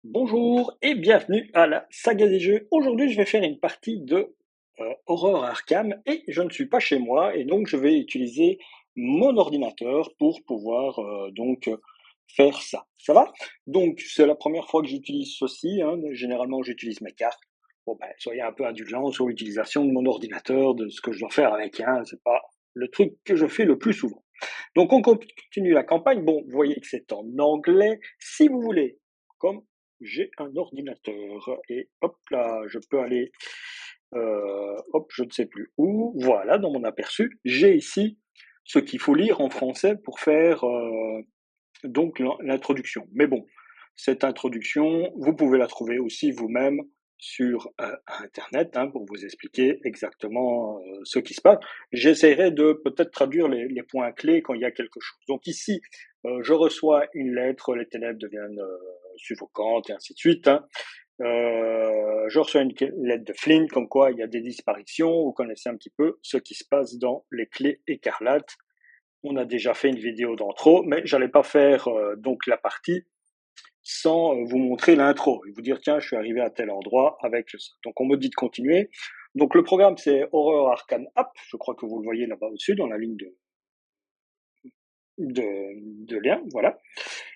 Bonjour et bienvenue à la saga des jeux. Aujourd'hui, je vais faire une partie de Horror Arkham et je ne suis pas chez moi et donc je vais utiliser mon ordinateur pour pouvoir faire ça. Ça va? Donc, c'est la première fois que j'utilise ceci, hein. Généralement, j'utilise mes cartes. Bon, ben, soyez un peu indulgents sur l'utilisation de mon ordinateur, de ce que je dois faire avec, hein. C'est pas le truc que je fais le plus souvent. Donc, on continue la campagne. Bon, vous voyez que c'est en anglais. Si vous voulez, comme j'ai un ordinateur et hop là, je peux aller, hop, je ne sais plus où, voilà, dans mon aperçu, j'ai ici ce qu'il faut lire en français pour faire donc l'introduction. Mais bon, cette introduction, vous pouvez la trouver aussi vous-même sur Internet hein, pour vous expliquer exactement ce qui se passe. J'essaierai de peut-être traduire les points clés quand il y a quelque chose. Donc ici, je reçois une lettre, les ténèbres deviennent suffocantes et ainsi de suite. Hein. Je reçois une lettre de Flynn, comme quoi il y a des disparitions. Vous connaissez un petit peu ce qui se passe dans les clés écarlates. On a déjà fait une vidéo d'intro, mais j'allais pas faire donc la partie sans vous montrer l'intro et vous dire tiens, je suis arrivé à tel endroit avec ça. Donc on me dit de continuer. Donc le programme c'est Horror Arcane App, je crois que vous le voyez là-bas au-dessus dans la ligne de lien, voilà.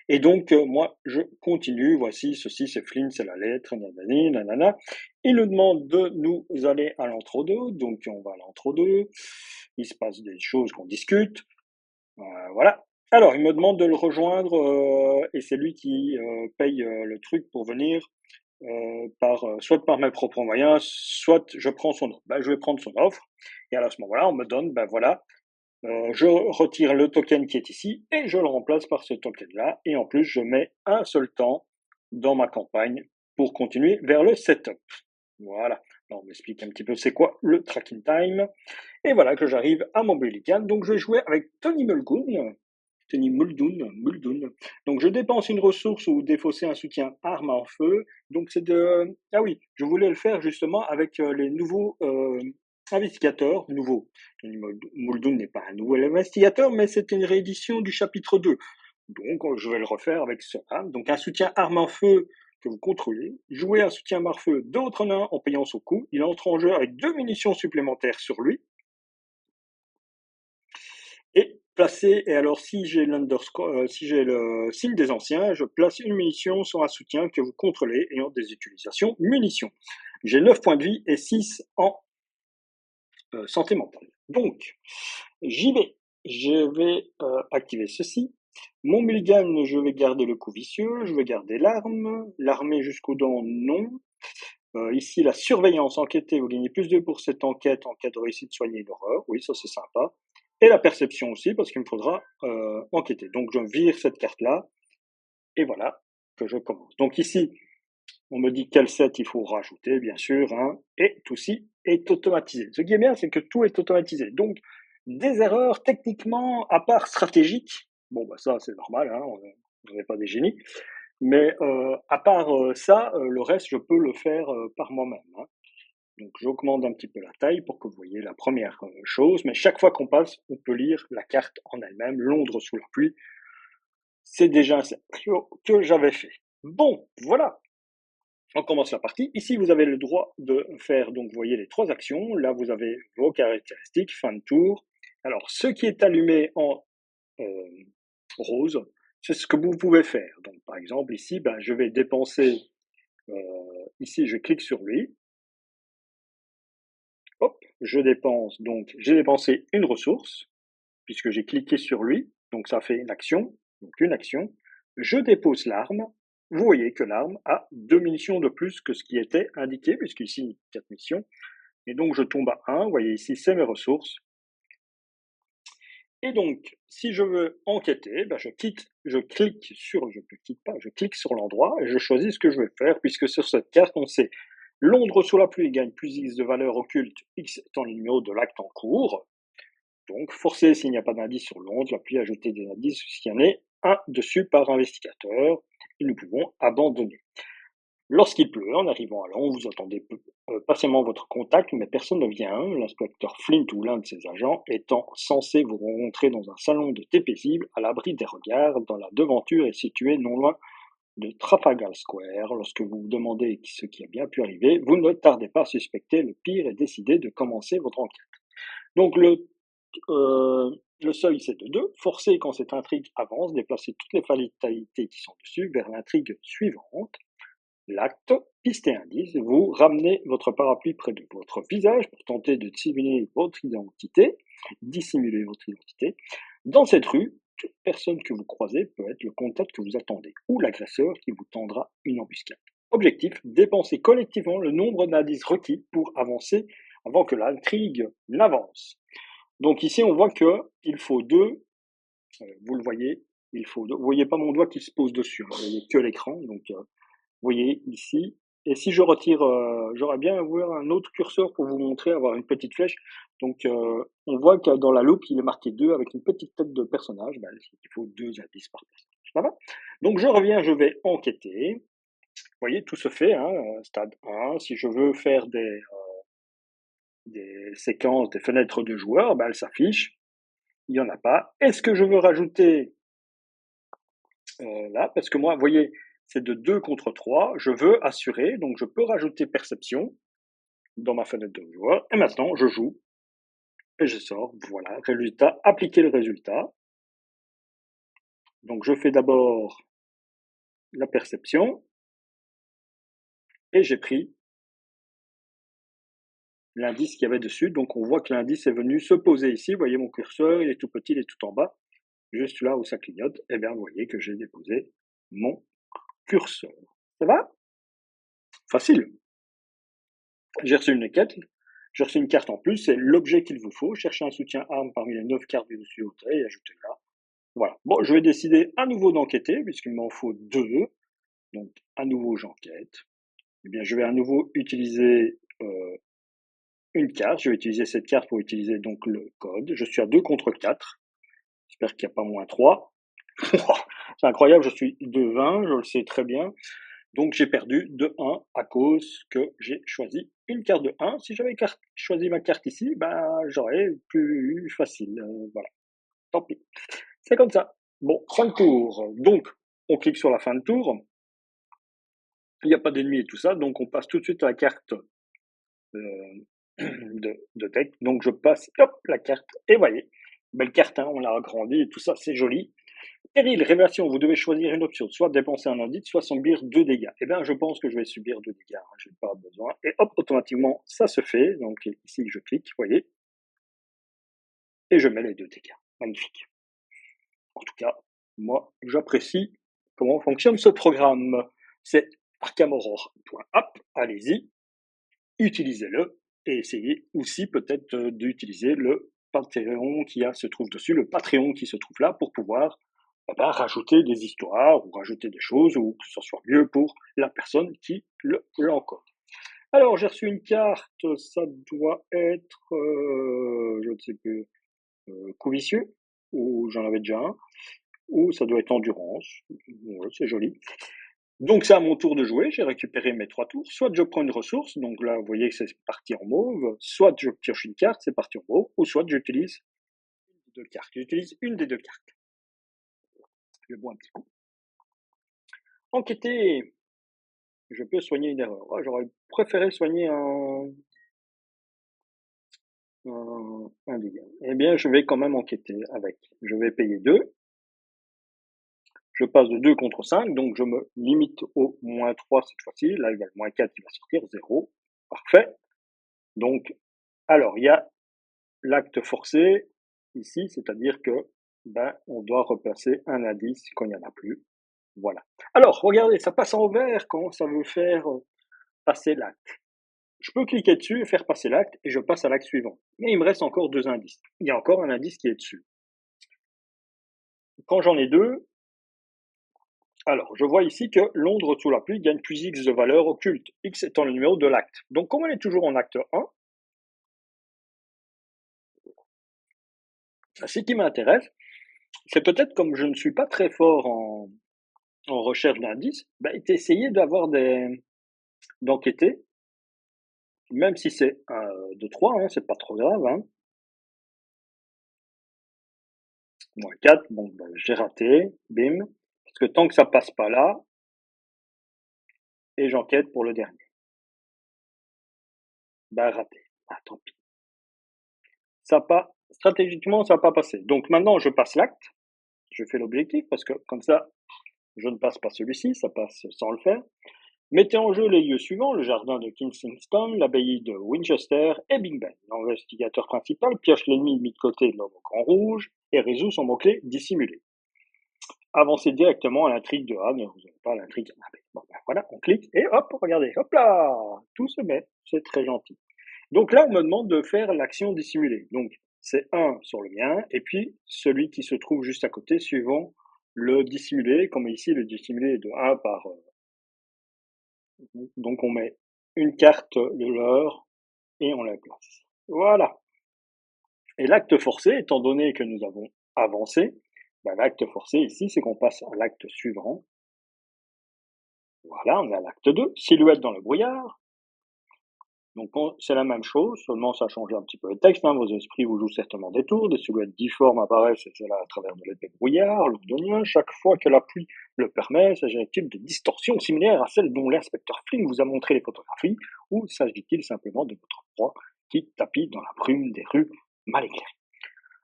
Et donc moi je continue, voici, ceci c'est Flynn, c'est la lettre, nanani, nanana. Il nous demande de nous aller à l'intro 2, donc on va à l'intro 2, il se passe des choses qu'on discute, voilà. Alors, il me demande de le rejoindre et c'est lui qui paye le truc pour venir soit par mes propres moyens, soit je prends son offre. Ben, je vais prendre son offre et à ce moment-là, on me donne, ben voilà, je retire le token qui est ici et je le remplace par ce token-là et en plus, je mets un seul temps dans ma campagne pour continuer vers le setup. Voilà. Alors, on m'explique un petit peu c'est quoi le tracking time. Et voilà que j'arrive à mon Mulligan. Donc, je vais jouer avec Tony Mulgoon. Tony Muldoon. Donc, je dépense une ressource ou défausser un soutien arme en feu. Donc, c'est de... Ah oui, je voulais le faire justement avec les nouveaux investigateurs. Nouveau. Tony Muldoon n'est pas un nouvel investigateur, mais c'est une réédition du chapitre 2. Donc, je vais le refaire avec cela. Donc, un soutien arme en feu que vous contrôlez. Jouez un soutien arme en feu d'autres nains en payant son coût. Il entre en jeu avec 2 munitions supplémentaires sur lui. Et placer, et alors si j'ai si j'ai le signe des anciens, je place une munition sur un soutien que vous contrôlez ayant des utilisations munitions. J'ai 9 points de vie et 6 en santé mentale. Donc, j'y vais. Je vais activer ceci. Mon mulligan, je vais garder le coup vicieux, je vais garder l'arme, l'armée jusqu'aux dents, non. Ici, la surveillance, enquêter, vous gagnez plus 2 pour cette enquête en cas de réussite soigner une horreur. Oui, ça c'est sympa. Et la perception aussi, parce qu'il me faudra enquêter. Donc je vire cette carte-là, et voilà que je commence. Donc ici, on me dit quel set il faut rajouter, bien sûr, hein, et tout ci est automatisé. Ce qui est bien, c'est que tout est automatisé. Donc, des erreurs techniquement, à part stratégiques, bon, bah ça c'est normal, hein, on n'est pas des génies, mais à part ça, le reste, je peux le faire par moi-même. Hein. Donc j'augmente un petit peu la taille pour que vous voyez la première chose, mais chaque fois qu'on passe, on peut lire la carte en elle-même, Londres sous la pluie. C'est déjà un scénario que j'avais fait. Bon, voilà, on commence la partie. Ici, vous avez le droit de faire, donc vous voyez les 3 actions. Là, vous avez vos caractéristiques, fin de tour. Alors, ce qui est allumé en rose, c'est ce que vous pouvez faire. Donc, par exemple, ici, ben, je vais dépenser, ici, je clique sur lui. Hop, je dépense, donc j'ai dépensé une ressource, puisque j'ai cliqué sur lui, donc ça fait une action, donc une action. Je dépose l'arme, vous voyez que l'arme a 2 munitions de plus que ce qui était indiqué, puisqu'ici 4 missions, et donc je tombe à 1, vous voyez ici c'est mes ressources, et donc si je veux enquêter, ben je clique sur, je ne clique pas, je clique sur l'endroit, et je choisis ce que je vais faire, puisque sur cette carte on sait Londres sous la pluie gagne plus X de valeur occulte, X étant le numéro de l'acte en cours. Donc, forcer s'il n'y a pas d'indice sur Londres, la pluie ajouter des indices s'il y en a un dessus par investigateur, et nous pouvons abandonner. Lorsqu'il pleut, en arrivant à Londres, vous attendez patiemment votre contact, mais personne ne vient. L'inspecteur Flint ou l'un de ses agents étant censé vous rencontrer dans un salon de thé paisible, à l'abri des regards, dans la devanture est située non loin de Trafalgar Square. Lorsque vous vous demandez ce qui a bien pu arriver, vous ne tardez pas à suspecter le pire et décidez de commencer votre enquête. Donc le seuil, c'est de 2. Forcez quand cette intrigue avance, déplacez toutes les fatalités qui sont dessus vers l'intrigue suivante. L'acte, piste et indice, vous ramenez votre parapluie près de votre visage pour tenter de dissimuler votre identité. Dans cette rue, toute personne que vous croisez peut être le contact que vous attendez ou l'agresseur qui vous tendra une embuscade. Objectif, dépenser collectivement le nombre d'indices requis pour avancer avant que l'intrigue n'avance. Donc ici, on voit qu'il faut 2, vous le voyez, vous voyez pas mon doigt qui se pose dessus, vous voyez que l'écran, donc vous voyez ici. Et si je retire, j'aurais bien avoir un autre curseur pour vous montrer, avoir une petite flèche. Donc on voit que dans la loupe, il est marqué 2 avec une petite tête de personnage, il faut 2 indices par personnage. Ça va? Donc je reviens, je vais enquêter. Vous voyez, tout se fait, hein, stade 1. Si je veux faire des séquences, des fenêtres de joueurs, elles s'affichent. Il n'y en a pas. Est-ce que je veux rajouter là? Parce que moi, vous voyez, c'est de 2 contre 3. Je veux assurer, donc je peux rajouter perception dans ma fenêtre de joueur. Et maintenant, je joue et je sors. Voilà, résultat, appliquer le résultat. Donc je fais d'abord la perception et j'ai pris l'indice qu'il y avait dessus. Donc on voit que l'indice est venu se poser ici. Vous voyez mon curseur, il est tout petit, il est tout en bas. Juste là où ça clignote, et bien vous voyez que j'ai déposé mon curseur. Ça va? Facile. J'ai reçu une quête, j'ai reçu une carte en plus, c'est l'objet qu'il vous faut. Cherchez un soutien arme parmi les 9 cartes du dessus et ajoutez-la. Voilà. Bon, je vais décider à nouveau d'enquêter, puisqu'il m'en faut 2. Donc, à nouveau, j'enquête. Eh bien, je vais à nouveau utiliser une carte. Je vais utiliser cette carte pour utiliser donc le code. Je suis à 2 contre 4. J'espère qu'il n'y a pas moins 3. C'est incroyable, je suis de 20, je le sais très bien. Donc j'ai perdu de 1 à cause que j'ai choisi une carte de 1. Si j'avais choisi ma carte ici, j'aurais plus facile. Voilà, tant pis. C'est comme ça. Bon, fin de tour. Donc, on clique sur la fin de tour. Il n'y a pas d'ennemis et tout ça, donc on passe tout de suite à la carte de deck. Donc je passe, hop, la carte. Et voyez, belle carte, hein, on l'a agrandie et tout ça, c'est joli. Péril, révélation, vous devez choisir une option, soit dépenser un indice, soit subir 2 dégâts. Eh bien, je pense que je vais subir 2 dégâts, hein, j'ai pas besoin. Et hop, automatiquement, ça se fait. Donc ici, je clique, vous voyez, et je mets les 2 dégâts. Magnifique. En tout cas, moi, j'apprécie comment fonctionne ce programme. C'est archamoror.app, allez-y, utilisez-le, et essayez aussi peut-être d'utiliser le Patreon se trouve dessus, le Patreon qui se trouve là pour pouvoir rajouter des histoires ou rajouter des choses ou que ce soit mieux pour la personne qui l'encode. Alors, j'ai reçu une carte, ça doit être, je ne sais plus, coup vicieux, ou j'en avais déjà un, ou ça doit être endurance, ouais, c'est joli. Donc c'est à mon tour de jouer, j'ai récupéré mes 3 tours, soit je prends une ressource, donc là vous voyez que c'est parti en mauve, soit je pioche une carte, c'est parti en mauve, ou soit j'utilise une des 2 cartes. J'utilise une des 2 cartes. Je bois un petit coup. Enquêter. Je peux soigner une erreur. Ah, j'aurais préféré soigner un dégât. Eh bien, je vais quand même enquêter avec. Je vais payer 2. Je passe de 2 contre 5, donc je me limite au moins 3 cette fois-ci. Là, il y a le moins 4 qui va sortir, 0. Parfait. Donc, alors, il y a l'acte forcé ici, c'est-à-dire que on doit replacer un indice quand il n'y en a plus. Voilà. Alors, regardez, ça passe en vert quand ça veut faire passer l'acte. Je peux cliquer dessus et faire passer l'acte et je passe à l'acte suivant. Mais il me reste encore 2 indices. Il y a encore un indice qui est dessus. Quand j'en ai 2, alors je vois ici que Londres sous la pluie gagne plus X de valeur occulte, X étant le numéro de l'acte. Donc comme on est toujours en acte 1, ce qui m'intéresse, c'est peut-être comme je ne suis pas très fort en recherche d'indices, d'essayer d'enquêter, même si c'est de 3, hein, c'est pas trop grave. Hein. Moins 4, bon, j'ai raté, bim. Parce que tant que ça passe pas là, et j'enquête pour le dernier. Bah, raté. Ah, tant pis. Stratégiquement, ça n'a pas passé. Donc maintenant, je passe l'acte, je fais l'objectif, parce que comme ça, je ne passe pas celui-ci, ça passe sans le faire. Mettez en jeu les lieux suivants, le jardin de Kensington, l'abbaye de Winchester et Big Ben. L'investigateur principal pioche l'ennemi mis de côté de l'homme au grand rouge et résout son mot-clé dissimulé. Avancez directement à l'intrigue de A, mais vous n'avez pas l'intrigue A. Bon, ben voilà, on clique et hop, regardez, hop là, tout se met, c'est très gentil. Donc là, on me demande de faire l'action dissimulée. Donc c'est 1 sur le mien et puis celui qui se trouve juste à côté suivant le dissimulé, comme ici le dissimulé est de 1 par... donc on met une carte de l'heure et on la place. Voilà. Et l'acte forcé, étant donné que nous avons avancé, ben, l'acte forcé ici, c'est qu'on passe à l'acte suivant. Voilà, on est à l'acte 2, silhouette dans le brouillard. Donc c'est la même chose, seulement ça a changé un petit peu le texte. Hein. Vos esprits vous jouent certainement des tours, des silhouettes difformes apparaissent là à travers de l'épais brouillard londonien. Chaque fois que la pluie le permet, s'agit-il de distorsions similaires à celles dont l'inspecteur Flynn vous a montré les photographies, ou s'agit-il simplement de votre proie qui tapit dans la brume des rues mal éclairées?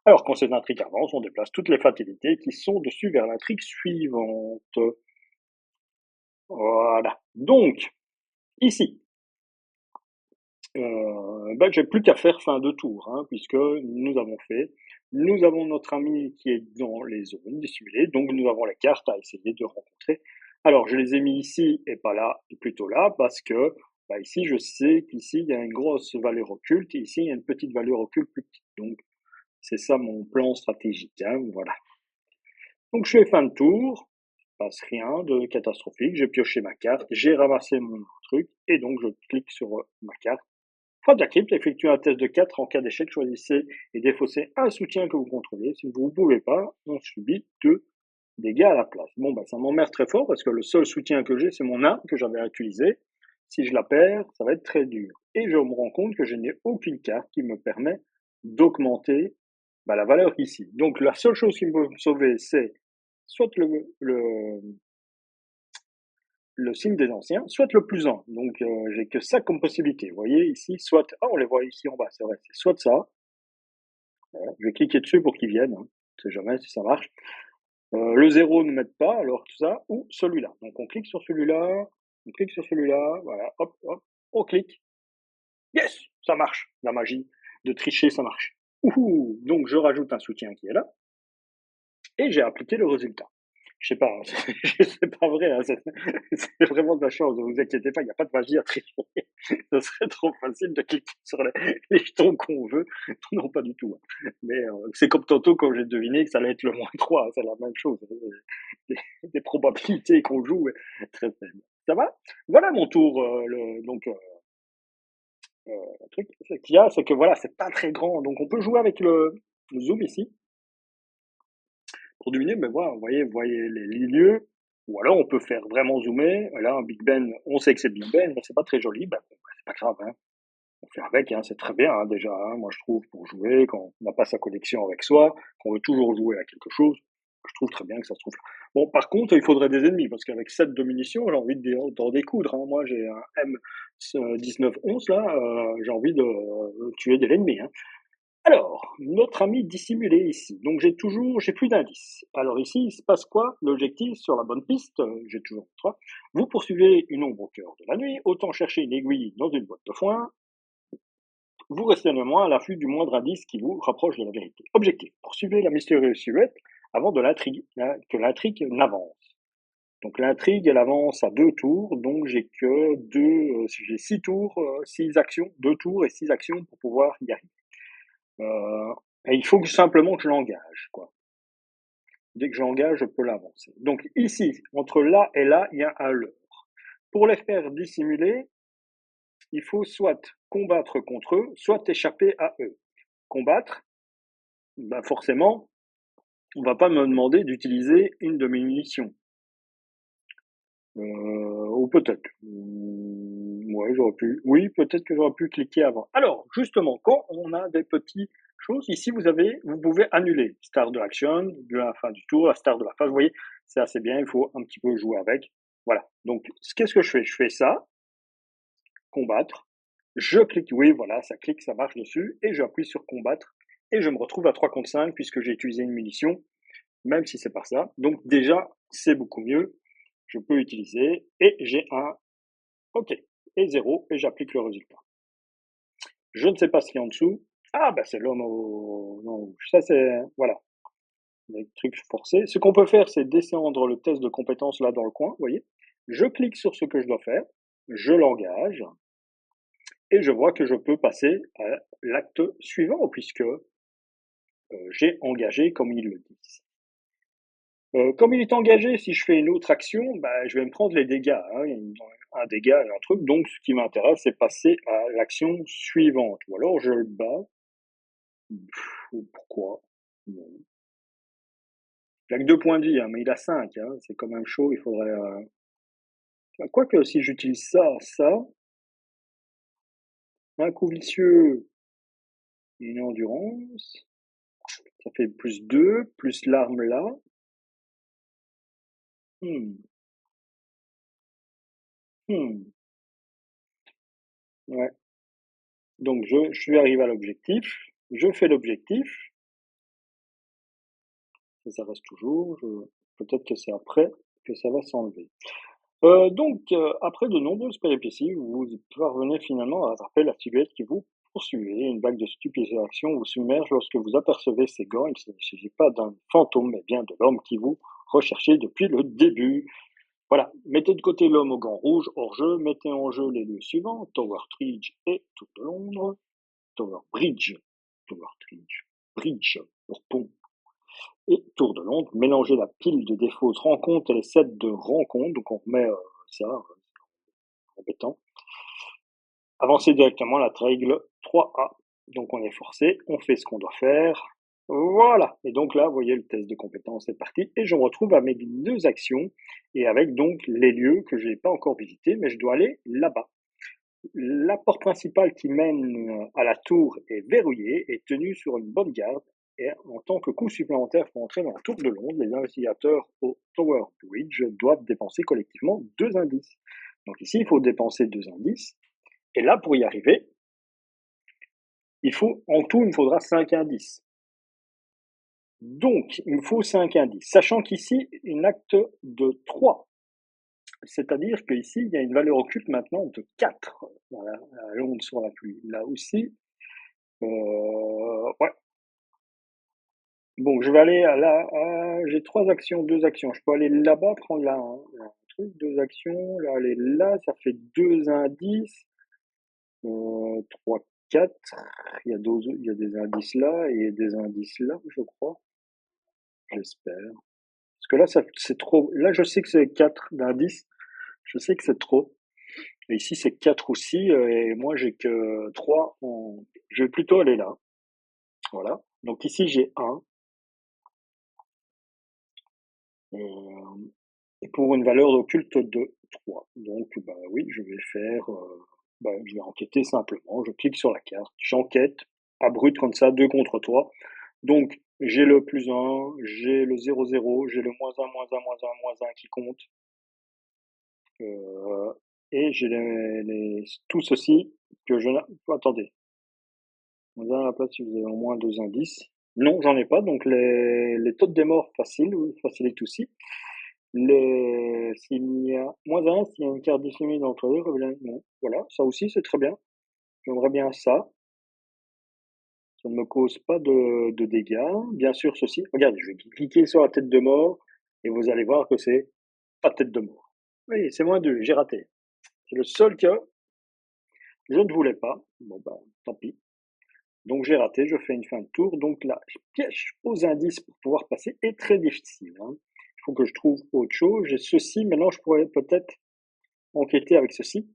Alors, quand cette intrigue avance, on déplace toutes les fatalités qui sont dessus vers l'intrigue suivante. Voilà. Donc, ici, j'ai plus qu'à faire fin de tour, hein, puisque nous avons fait. Nous avons notre ami qui est dans les zones dissimulées, donc nous avons la carte à essayer de rencontrer. Alors, je les ai mis ici et pas là, et plutôt là, parce que ici, je sais qu'ici, il y a une grosse valeur occulte, et ici, il y a une petite valeur occulte plus petite. Donc, c'est ça mon plan stratégique, hein, voilà. Donc, je fais fin de tour, passe rien de catastrophique, j'ai pioché ma carte, j'ai ramassé mon truc, et donc je clique sur ma carte. Fin de la crypte, effectuez un test de 4. En cas d'échec, choisissez et défaussez un soutien que vous contrôlez. Si vous ne pouvez pas, on subit 2 dégâts à la place. Bon, ça m'emmerde très fort parce que le seul soutien que j'ai, c'est mon arme que j'avais à utiliser. Si je la perds, ça va être très dur. Et je me rends compte que je n'ai aucune carte qui me permet d'augmenter la valeur ici. Donc la seule chose qui peut me sauver, c'est soit le signe des anciens, soit le plus 1. Donc, j'ai que ça comme possibilité. Vous voyez ici, soit... Ah, on les voit ici en bas, c'est vrai. C'est soit ça. Voilà. Je vais cliquer dessus pour qu'ils viennent. Hein. On sait jamais si ça marche. Le 0 ne met pas, alors tout ça, ou celui-là. Donc, on clique sur celui-là, on clique sur celui-là, voilà, hop, hop, on clique. Yes, ça marche. La magie de tricher, ça marche. Ouhou, donc, je rajoute un soutien qui est là, et j'ai appliqué le résultat. Je sais pas, c'est pas vrai, hein, c'est vraiment de la chance, ne vous inquiétez pas, il n'y a pas de magie à tricher. Ce serait trop facile de cliquer sur les jetons qu'on veut. Non, pas du tout. Hein. Mais c'est comme tantôt quand j'ai deviné que ça allait être le -3, c'est la même chose. Des probabilités qu'on joue très faibles. Ça va? Voilà mon tour. Le truc qu'il y a, c'est que voilà, c'est pas très grand, donc on peut jouer avec le zoom ici. Pour deviner, mais voilà, vous voyez les lieux, ou alors on peut faire vraiment zoomer. Là, un Big Ben, on sait que c'est Big Ben, mais c'est pas très joli, c'est pas grave, hein. On fait avec, hein, c'est très bien hein, déjà, hein, moi je trouve, pour jouer, quand on n'a pas sa collection avec soi, qu'on veut toujours jouer à quelque chose, je trouve très bien que ça se trouve là. Bon, par contre, il faudrait des ennemis, parce qu'avec 7 de munitions, j'ai envie d'en découdre. Hein. Moi, j'ai un M1911, là, j'ai envie de tuer de l'ennemi. Hein. Alors, notre ami dissimulé ici. Donc j'ai plus d'indices. Alors ici, il se passe quoi? L'objectif sur la bonne piste, j'ai toujours 3. Vous poursuivez une ombre au cœur de la nuit, autant chercher une aiguille dans une boîte de foin. Vous restez néanmoins à l'affût du moindre indice qui vous rapproche de la vérité. Objectif, poursuivez la mystérieuse silhouette avant que l'intrigue n'avance. Donc l'intrigue, elle avance à 2 tours, donc j'ai que j'ai 6 tours, 6 actions, 2 tours et 6 actions pour pouvoir y arriver. Et il faut simplement que je l'engage, quoi. Dès que j'engage, je peux l'avancer. Donc ici, entre là et là, il y a un leurre. Pour les faire dissimuler, il faut soit combattre contre eux, soit échapper à eux. Combattre, forcément, on va pas me demander d'utiliser une de mes munitions. Ou peut-être. Ouais, j'aurais pu. Oui, peut-être que j'aurais pu cliquer avant. Alors, justement, quand on a des petites choses, ici, vous pouvez annuler Start de l'action, de la fin du tour, la Start de la phase. Vous voyez, c'est assez bien, il faut un petit peu jouer avec. Voilà. Donc, qu'est-ce que je fais? Je fais ça, combattre, je clique, oui, voilà, ça clique, ça marche dessus, et j'appuie sur combattre, et je me retrouve à 3 contre 5 puisque j'ai utilisé une munition, même si c'est pas ça. Donc déjà, c'est beaucoup mieux. Je peux utiliser, et j'ai un OK, et 0, et j'applique le résultat. Je ne sais pas ce qu'il y a en dessous. Ah, bah c'est l'homme au... Non, ça c'est... Voilà, les trucs forcés. Ce qu'on peut faire, c'est descendre le test de compétences là dans le coin, vous voyez. Je clique sur ce que je dois faire, je l'engage, et je vois que je peux passer à l'acte suivant, puisque j'ai engagé comme ils le disent. Comme il est engagé, si je fais une autre action, bah, je vais me prendre les dégâts, hein. Il y a un dégât et un truc, donc ce qui m'intéresse, c'est passer à l'action suivante. Ou alors je le bats. Pourquoi? Non. Il a que 2 points de vie, hein, mais il a 5, hein, c'est quand même chaud, il faudrait... Quoique, si j'utilise ça, un coup vicieux, une endurance, ça fait plus 2, plus l'arme là. Hmm. Hmm. Ouais. Donc je suis arrivé à l'objectif, je fais l'objectif, ça reste toujours, peut-être que c'est après que ça va s'enlever. Après de nombreuses péripéties, vous parvenez finalement à attraper la silhouette qui vous poursuivait. Une vague de stupéfaction vous submerge lorsque vous apercevez ces gants. Il ne s'agit pas d'un fantôme, mais bien de l'homme qui vous recherchez depuis le début. Voilà, mettez de côté l'homme au gants rouge hors jeu, mettez en jeu les lieux suivants, Tower Bridge et Tour de Londres. Tower Bridge, Tower Bridge, Bridge pour pont, et Tour de Londres, mélanger la pile de défauts de rencontre et les sets de rencontre, donc on remet ça, embêtant. Avancer directement à la règle 3A, donc on est forcé, on fait ce qu'on doit faire, voilà. Et donc là, vous voyez, le test de compétence est parti, et je me retrouve avec 2 actions, et avec donc les lieux que je n'ai pas encore visités, mais je dois aller là-bas. La porte principale qui mène à la tour est verrouillée et tenue sur une bonne garde. Et en tant que coût supplémentaire pour entrer dans la tour de Londres, les investigateurs au Tower Bridge doivent dépenser collectivement 2 indices. Donc ici, il faut dépenser 2 indices. Et là, pour y arriver, en tout, il me faudra 5 indices. Donc, il me faut 5 indices, sachant qu'ici, une acte de 3. C'est-à-dire qu'ici, il y a une valeur occulte maintenant de 4. Voilà, à Londres sur la pluie. Là aussi, ouais. Bon, je vais aller j'ai 3 actions, 2 actions. Je peux aller là-bas, prendre là un truc, 2 actions, là, aller là, ça fait 2 indices. 3, 4. Il y a des indices là et des indices là, je crois. J'espère. Parce que là, c'est trop. Là, je sais que c'est 4 d'indices. Je sais que c'est trop. Et ici, c'est 4 aussi. Et moi, j'ai que 3 Je vais plutôt aller là. Voilà. Donc ici, j'ai 1. Et pour une valeur occulte de 3. Donc, bah oui, je vais faire, je vais enquêter simplement. Je clique sur la carte, j'enquête, à brut comme ça, 2 contre 3. Donc, j'ai le plus 1, j'ai le 0, 0, j'ai le moins 1, moins 1, moins 1, moins 1 qui compte. Et j'ai tout ceci que je n'ai... Attendez. Moins 1 à la place si vous avez au moins 2 indices. Non, j'en ai pas, donc les taux des morts facilitent aussi. S'il y a moins 1, s'il y a une carte dissimulée dans l'entrée, révélez non. Voilà, ça aussi c'est très bien. J'aimerais bien ça. Ça ne me cause pas de dégâts. Bien sûr, ceci. Regardez, je vais cliquer sur la tête de mort et vous allez voir que c'est pas tête de mort. Oui, c'est moins 2, j'ai raté. C'est le seul cas. Je ne voulais pas. Bon, bah, tant pis. Donc j'ai raté, je fais une fin de tour. Donc là, je piège aux indices pour pouvoir passer est très difficile, hein. Il faut que je trouve autre chose. J'ai ceci. Maintenant, je pourrais peut-être enquêter avec ceci.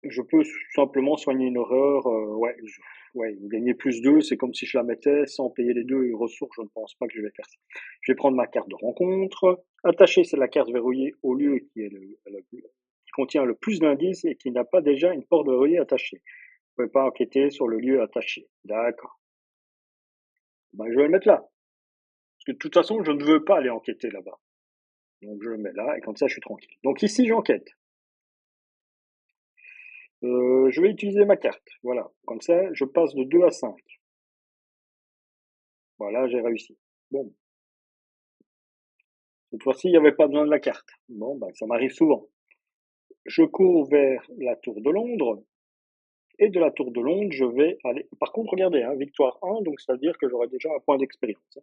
Je peux simplement soigner une horreur, ouais, gagner plus 2, c'est comme si je la mettais sans payer les 2 ressources, je ne pense pas que je vais faire ça. Je vais prendre ma carte de rencontre. Attacher, c'est la carte verrouillée au lieu qui contient le plus d'indices et qui n'a pas déjà une porte verrouillée attachée. Vous ne pouvez pas enquêter sur le lieu attaché. D'accord. Ben, je vais le mettre là. Parce que de toute façon, je ne veux pas aller enquêter là-bas. Donc Donc je le mets là, et comme ça je suis tranquille. Donc ici j'enquête. Je vais utiliser ma carte. Voilà. Comme ça, je passe de 2 à 5. Voilà, j'ai réussi. Bon, cette fois-ci, il n'y avait pas besoin de la carte. Bon, ben, ça m'arrive souvent. Je cours vers la tour de Londres. Et de la tour de Londres, je vais aller. Par contre, regardez, hein, victoire 1, donc ça veut dire que j'aurai déjà un point d'expérience.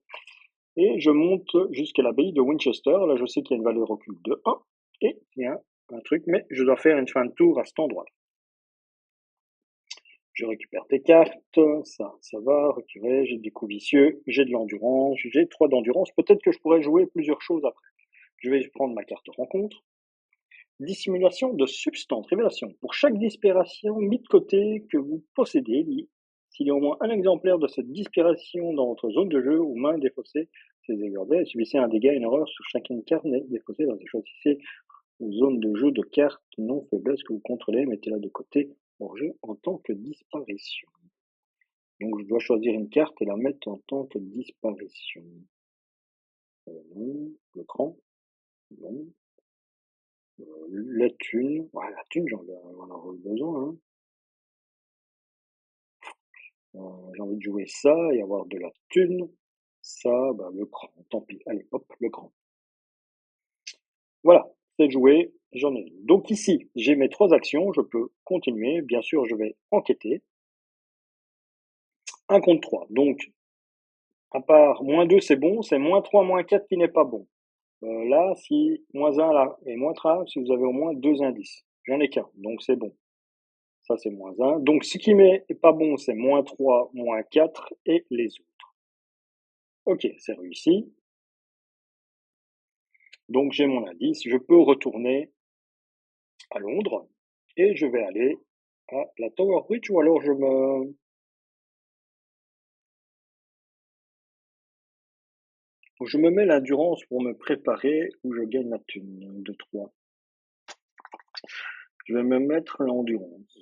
Et je monte jusqu'à l'abbaye de Winchester. Là, je sais qu'il y a une valeur occulte de 1. Et il y a un truc, mais je dois faire une fin de tour à cet endroit-là. Je récupère des cartes, ça va, retirer, j'ai des coups vicieux, j'ai de l'endurance, j'ai 3 d'endurance. Peut-être que je pourrais jouer plusieurs choses après. Je vais prendre ma carte rencontre. Dissimulation de substance, révélation. Pour chaque disparition mis de côté que vous possédez, s'il y a au moins un exemplaire de cette disparition dans votre zone de jeu ou main défaussée, ces exemplaires, subissez un dégât, une horreur sur chacune carte défaussée dans les choisissez une zone de jeu de cartes non faiblesse que vous contrôlez, mettez-la de côté hors jeu en tant que disparition. Donc je dois choisir une carte et la mettre en tant que disparition. Non, le cran, non. La thune, ouais, la thune, j'en aurais besoin. Hein. J'ai envie de jouer ça et avoir de la thune. Ça, bah, le cran, tant pis. Allez, hop, le cran. Voilà, c'est joué, j'en ai une. Donc ici, j'ai mes 3 actions, je peux continuer. Bien sûr, je vais enquêter. 1 contre 3. Donc, à part -2, c'est bon, c'est -3, -4 qui n'est pas bon. Là, si -1 là et -3, si vous avez au moins 2 indices. J'en ai qu'un, donc c'est bon. Ça, c'est -1. Donc, ce qui n'est pas bon, c'est -3, -4 et les autres. Ok, c'est réussi. Donc, j'ai mon indice. Je peux retourner à Londres et je vais aller à la Tower Bridge ou alors je me mets l'endurance pour me préparer ou je gagne la thune de 3. Je vais me mettre l'endurance.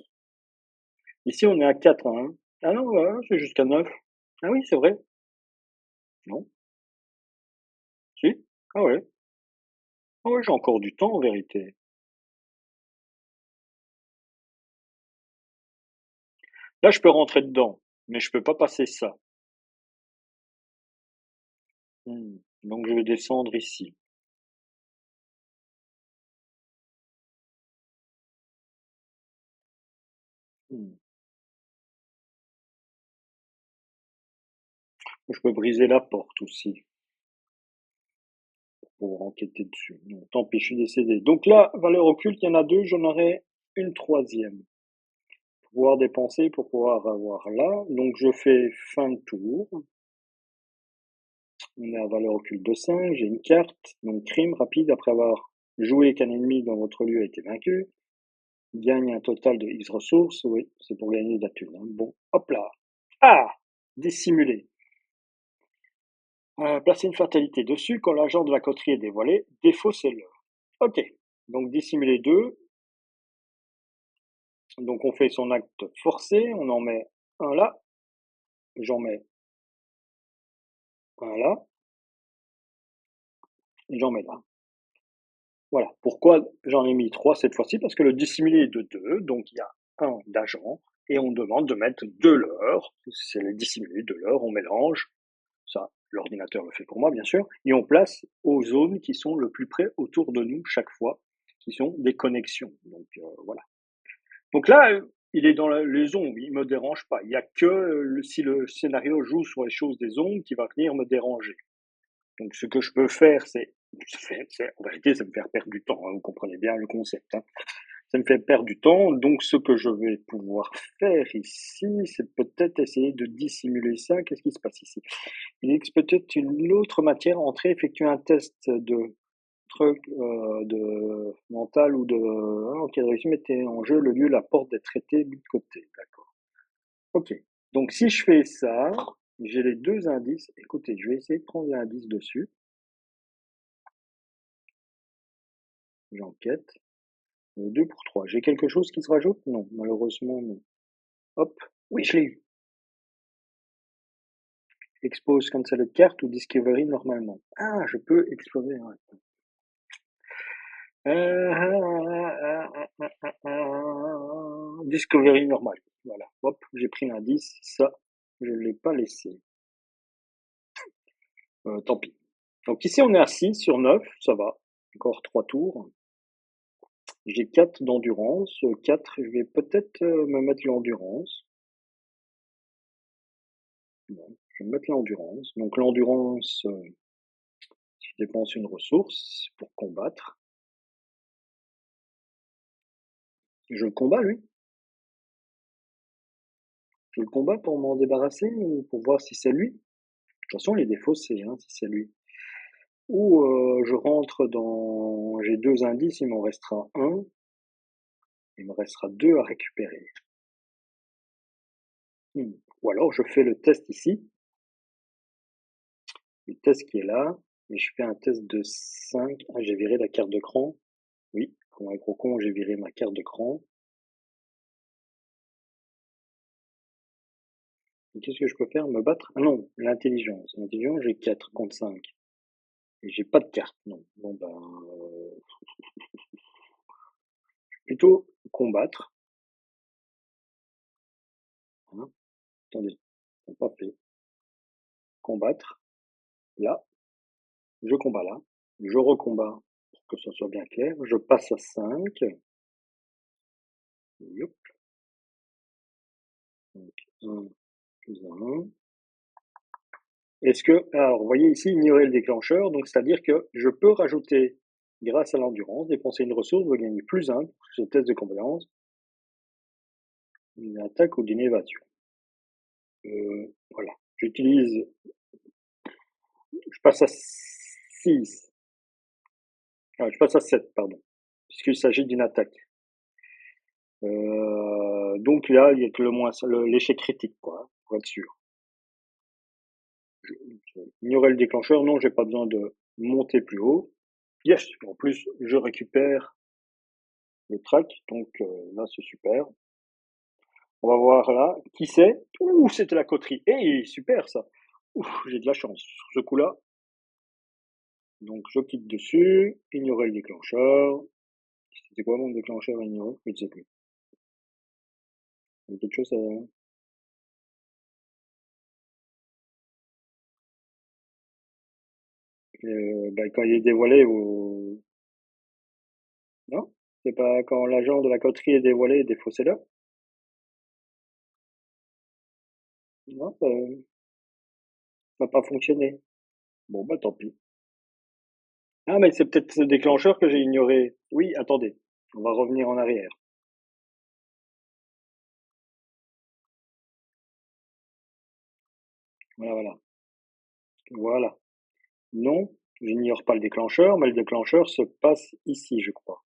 Ici, on est à 4, hein. Ah non, voilà, c'est jusqu'à 9. Ah oui, c'est vrai. Non? Si? Ah ouais. Ah ouais, j'ai encore du temps en vérité. Là, je peux rentrer dedans, mais je peux pas passer ça. Donc, je vais descendre ici. Hmm. Je peux briser la porte aussi pour enquêter dessus. Non, tant pis, je suis décédé. Donc là, valeur occulte, il y en a 2, j'en aurai une troisième. Pouvoir dépenser pour pouvoir avoir là. Donc, je fais fin de tour. On est à valeur occulte de 5, j'ai une carte. Donc, crime rapide après avoir joué qu'un ennemi dans votre lieu a été vaincu. Gagne un total de X ressources. Oui, c'est pour gagner de la thune. Hein. Bon, hop là. Ah! Dissimuler. Placer une fatalité dessus quand l'agent de la coterie est dévoilé. Défaussez-le. Ok. Donc, dissimuler 2. Donc, on fait son acte forcé. On en met un là. J'en mets un là. Et j'en mets là. Voilà. Pourquoi j'en ai mis 3 cette fois-ci? Parce que le dissimulé est de 2. Donc, il y a un d'agent. Et on demande de mettre 2 leurres. C'est le dissimulé, 2 leurres. On mélange. Ça, l'ordinateur le fait pour moi, bien sûr, et on place aux zones qui sont le plus près autour de nous chaque fois, qui sont des connexions. Donc voilà. Donc là, il est dans les ondes, il me dérange pas. Il y a que si le scénario joue sur les choses des ondes qui va venir me déranger. Donc ce que je peux faire, en vérité, c'est me faire perdre du temps. Hein, vous comprenez bien le concept. Hein. Ça me fait perdre du temps, donc ce que je vais pouvoir faire ici, c'est peut-être essayer de dissimuler ça. Qu'est-ce qui se passe ici? Il existe peut-être une autre matière à entrer, effectuer un test de truc de mental ou de... Ah, ok, réussi, mettez en jeu le lieu, la porte des traités mis de côté. D'accord. Ok. Donc si je fais ça, j'ai les 2 indices. Écoutez, je vais essayer de prendre l'indice dessus. J'enquête. 2 pour 3. J'ai quelque chose qui se rajoute? Non, malheureusement non. Hop. Oui, je l'ai eu. Expose cancel carte ou discovery normalement. Ah, je peux explorer. Ouais. Discovery normal. Voilà. Hop, j'ai pris l'indice. Ça, je ne l'ai pas laissé. Tant pis. Donc ici, on est à 6 sur 9. Ça va. Encore 3 tours. J'ai 4 d'endurance. 4, je vais peut-être me mettre l'endurance. Bon, je vais me mettre l'endurance. Donc l'endurance, je dépense une ressource pour combattre. Je le combats, lui. Je le combats pour m'en débarrasser ou pour voir si c'est lui. De toute façon, les défauts, c'est hein, si c'est lui. Ou je rentre dans... J'ai 2 indices, il m'en restera un. Il me restera 2 à récupérer. Ou alors je fais le test ici. Le test qui est là. Et je fais un test de 5. Ah, j'ai viré la carte de cran. Oui, comme un gros con, j'ai viré ma carte de cran. Qu'est-ce que je peux faire? Me battre? Ah non, l'intelligence. L'intelligence, j'ai 4 contre 5. Et j'ai pas de carte, non. Bon ben, plutôt combattre. Hein. Attendez, on pas fait. Combattre. Là, je combats là. Je recombats pour que ce soit bien clair. Je passe à 5. Yop. Donc 1 plus 1. Est-ce que, alors vous voyez ici, ignorer le déclencheur, donc c'est-à-dire que je peux rajouter, grâce à l'endurance, dépenser une ressource, vous gagnez plus 1 pour ce test de compétence, une attaque ou d'une évasion. Voilà. J'utilise, je passe à 6. Ah, je passe à 7, pardon, puisqu'il s'agit d'une attaque. Donc là, il y a que le moins, l'échec critique, quoi, pour être sûr. Ignorer le déclencheur, non, j'ai pas besoin de monter plus haut. Yes, en plus, je récupère le track, donc là, c'est super. On va voir là, qui c'est? Ouh, c'était la coterie. Eh, super ça. Ouh, j'ai de la chance sur ce coup-là. Donc je clique dessus, ignorer le déclencheur. C'était quoi mon déclencheur à ignorer? Je ne sais plus. Il y a quelque chose à... bah, quand il est dévoilé, ou... Non? C'est pas quand l'agent de la coterie est dévoilé, défaussez-le? Non, ça n'a pas fonctionné. Bon, bah tant pis. Ah, mais c'est peut-être ce déclencheur que j'ai ignoré. Oui, attendez. On va revenir en arrière. Voilà, voilà. Voilà. Non, j'ignore pas le déclencheur, mais le déclencheur se passe ici, je crois.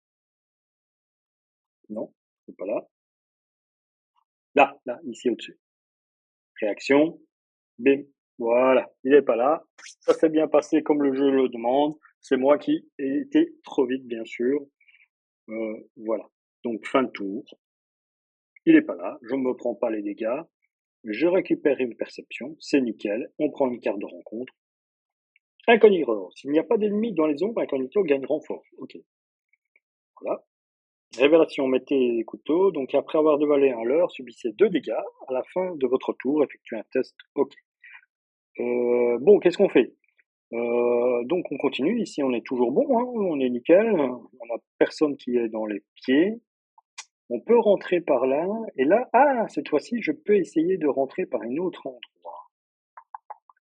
Non, c'est pas là. Là, ici au-dessus. Réaction, bim. Voilà, il est pas là. Ça s'est bien passé comme le jeu le demande. C'est moi qui ai été trop vite, bien sûr. Voilà. Donc, fin de tour. Il est pas là. Je ne me prends pas les dégâts. Je récupère une perception. C'est nickel. On prend une carte de rencontre. Incognito. S'il n'y a pas d'ennemis dans les ombres, Incognito gagne renfort. Ok. Voilà. Révélation, mettez les couteaux. Donc, après avoir dévalé un leurre, subissez 2 dégâts. À la fin de votre tour, effectuez un test. Ok. Bon, qu'est-ce qu'on fait? Donc, on continue. Ici, on est toujours bon, hein, on est nickel. On n'a personne qui est dans les pieds. On peut rentrer par là. Et là, ah, cette fois-ci, je peux essayer de rentrer par un autre endroit.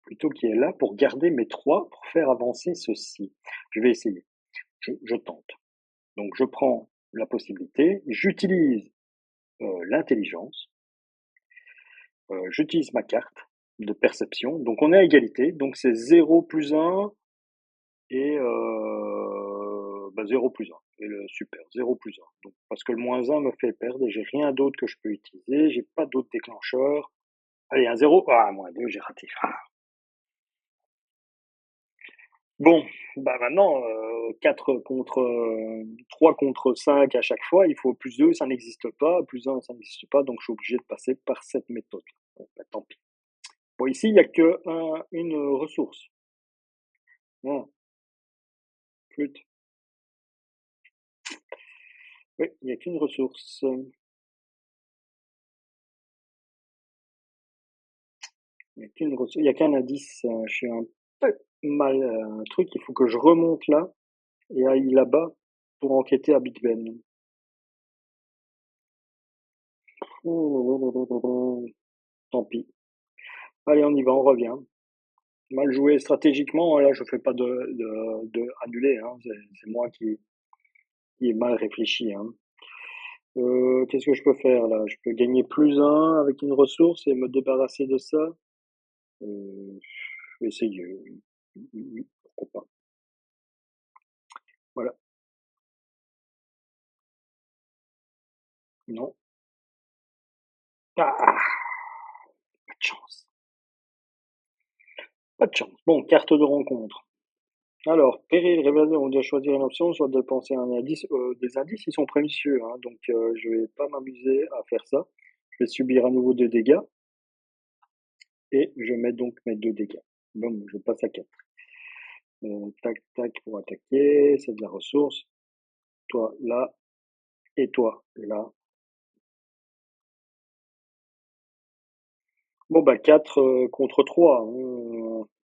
Plutôt qui est là pour garder mes 3 pour faire avancer ceci. Je vais essayer. Je tente. Donc, je prends la possibilité. J'utilise l'intelligence. J'utilise ma carte de perception. Donc on est à égalité. Donc c'est 0 plus 1 et 0 plus 1. Et le super, 0 plus 1. Donc, parce que le moins 1 me fait perdre et j'ai rien d'autre que je peux utiliser. J'ai pas d'autre déclencheur. Allez, un 0. Ah, moins 2, j'ai raté. Ah. Bon, bah maintenant, 4 contre 3 contre 5 à chaque fois, il faut plus 2, ça n'existe pas, plus 1, ça n'existe pas, donc je suis obligé de passer par cette méthode. Bon, bah, tant pis. Bon, ici, il n'y a que une ressource. Ah, flûte. Oui, il n'y a qu'une ressource. Il n'y a qu'une ressource. Il n'y a qu'un indice. Je suis un peu mal. Un truc, il faut que je remonte là et aille là-bas pour enquêter à Big Ben. Tant pis. Allez, on y va, on revient. Mal joué stratégiquement, là, je fais pas de annuler, hein. C'est moi qui ai mal réfléchi, hein. Qu'est-ce que je peux faire là? Je peux gagner +1 avec une ressource et me débarrasser de ça. Je vais essayer. Pourquoi pas. Voilà. Non. Ah, pas de chance. Pas de chance. Bon, carte de rencontre. Alors, péril, révélateur, on doit choisir une option, soit dépenser un indice. Des indices, ils sont précieux, hein, donc je vais pas m'amuser à faire ça. Je vais subir à nouveau 2 dégâts et je mets donc mes 2 dégâts. Bon, je passe à 4. Tac, tac pour attaquer, c'est de la ressource. Toi là et toi là. Bon bah 4 contre 3.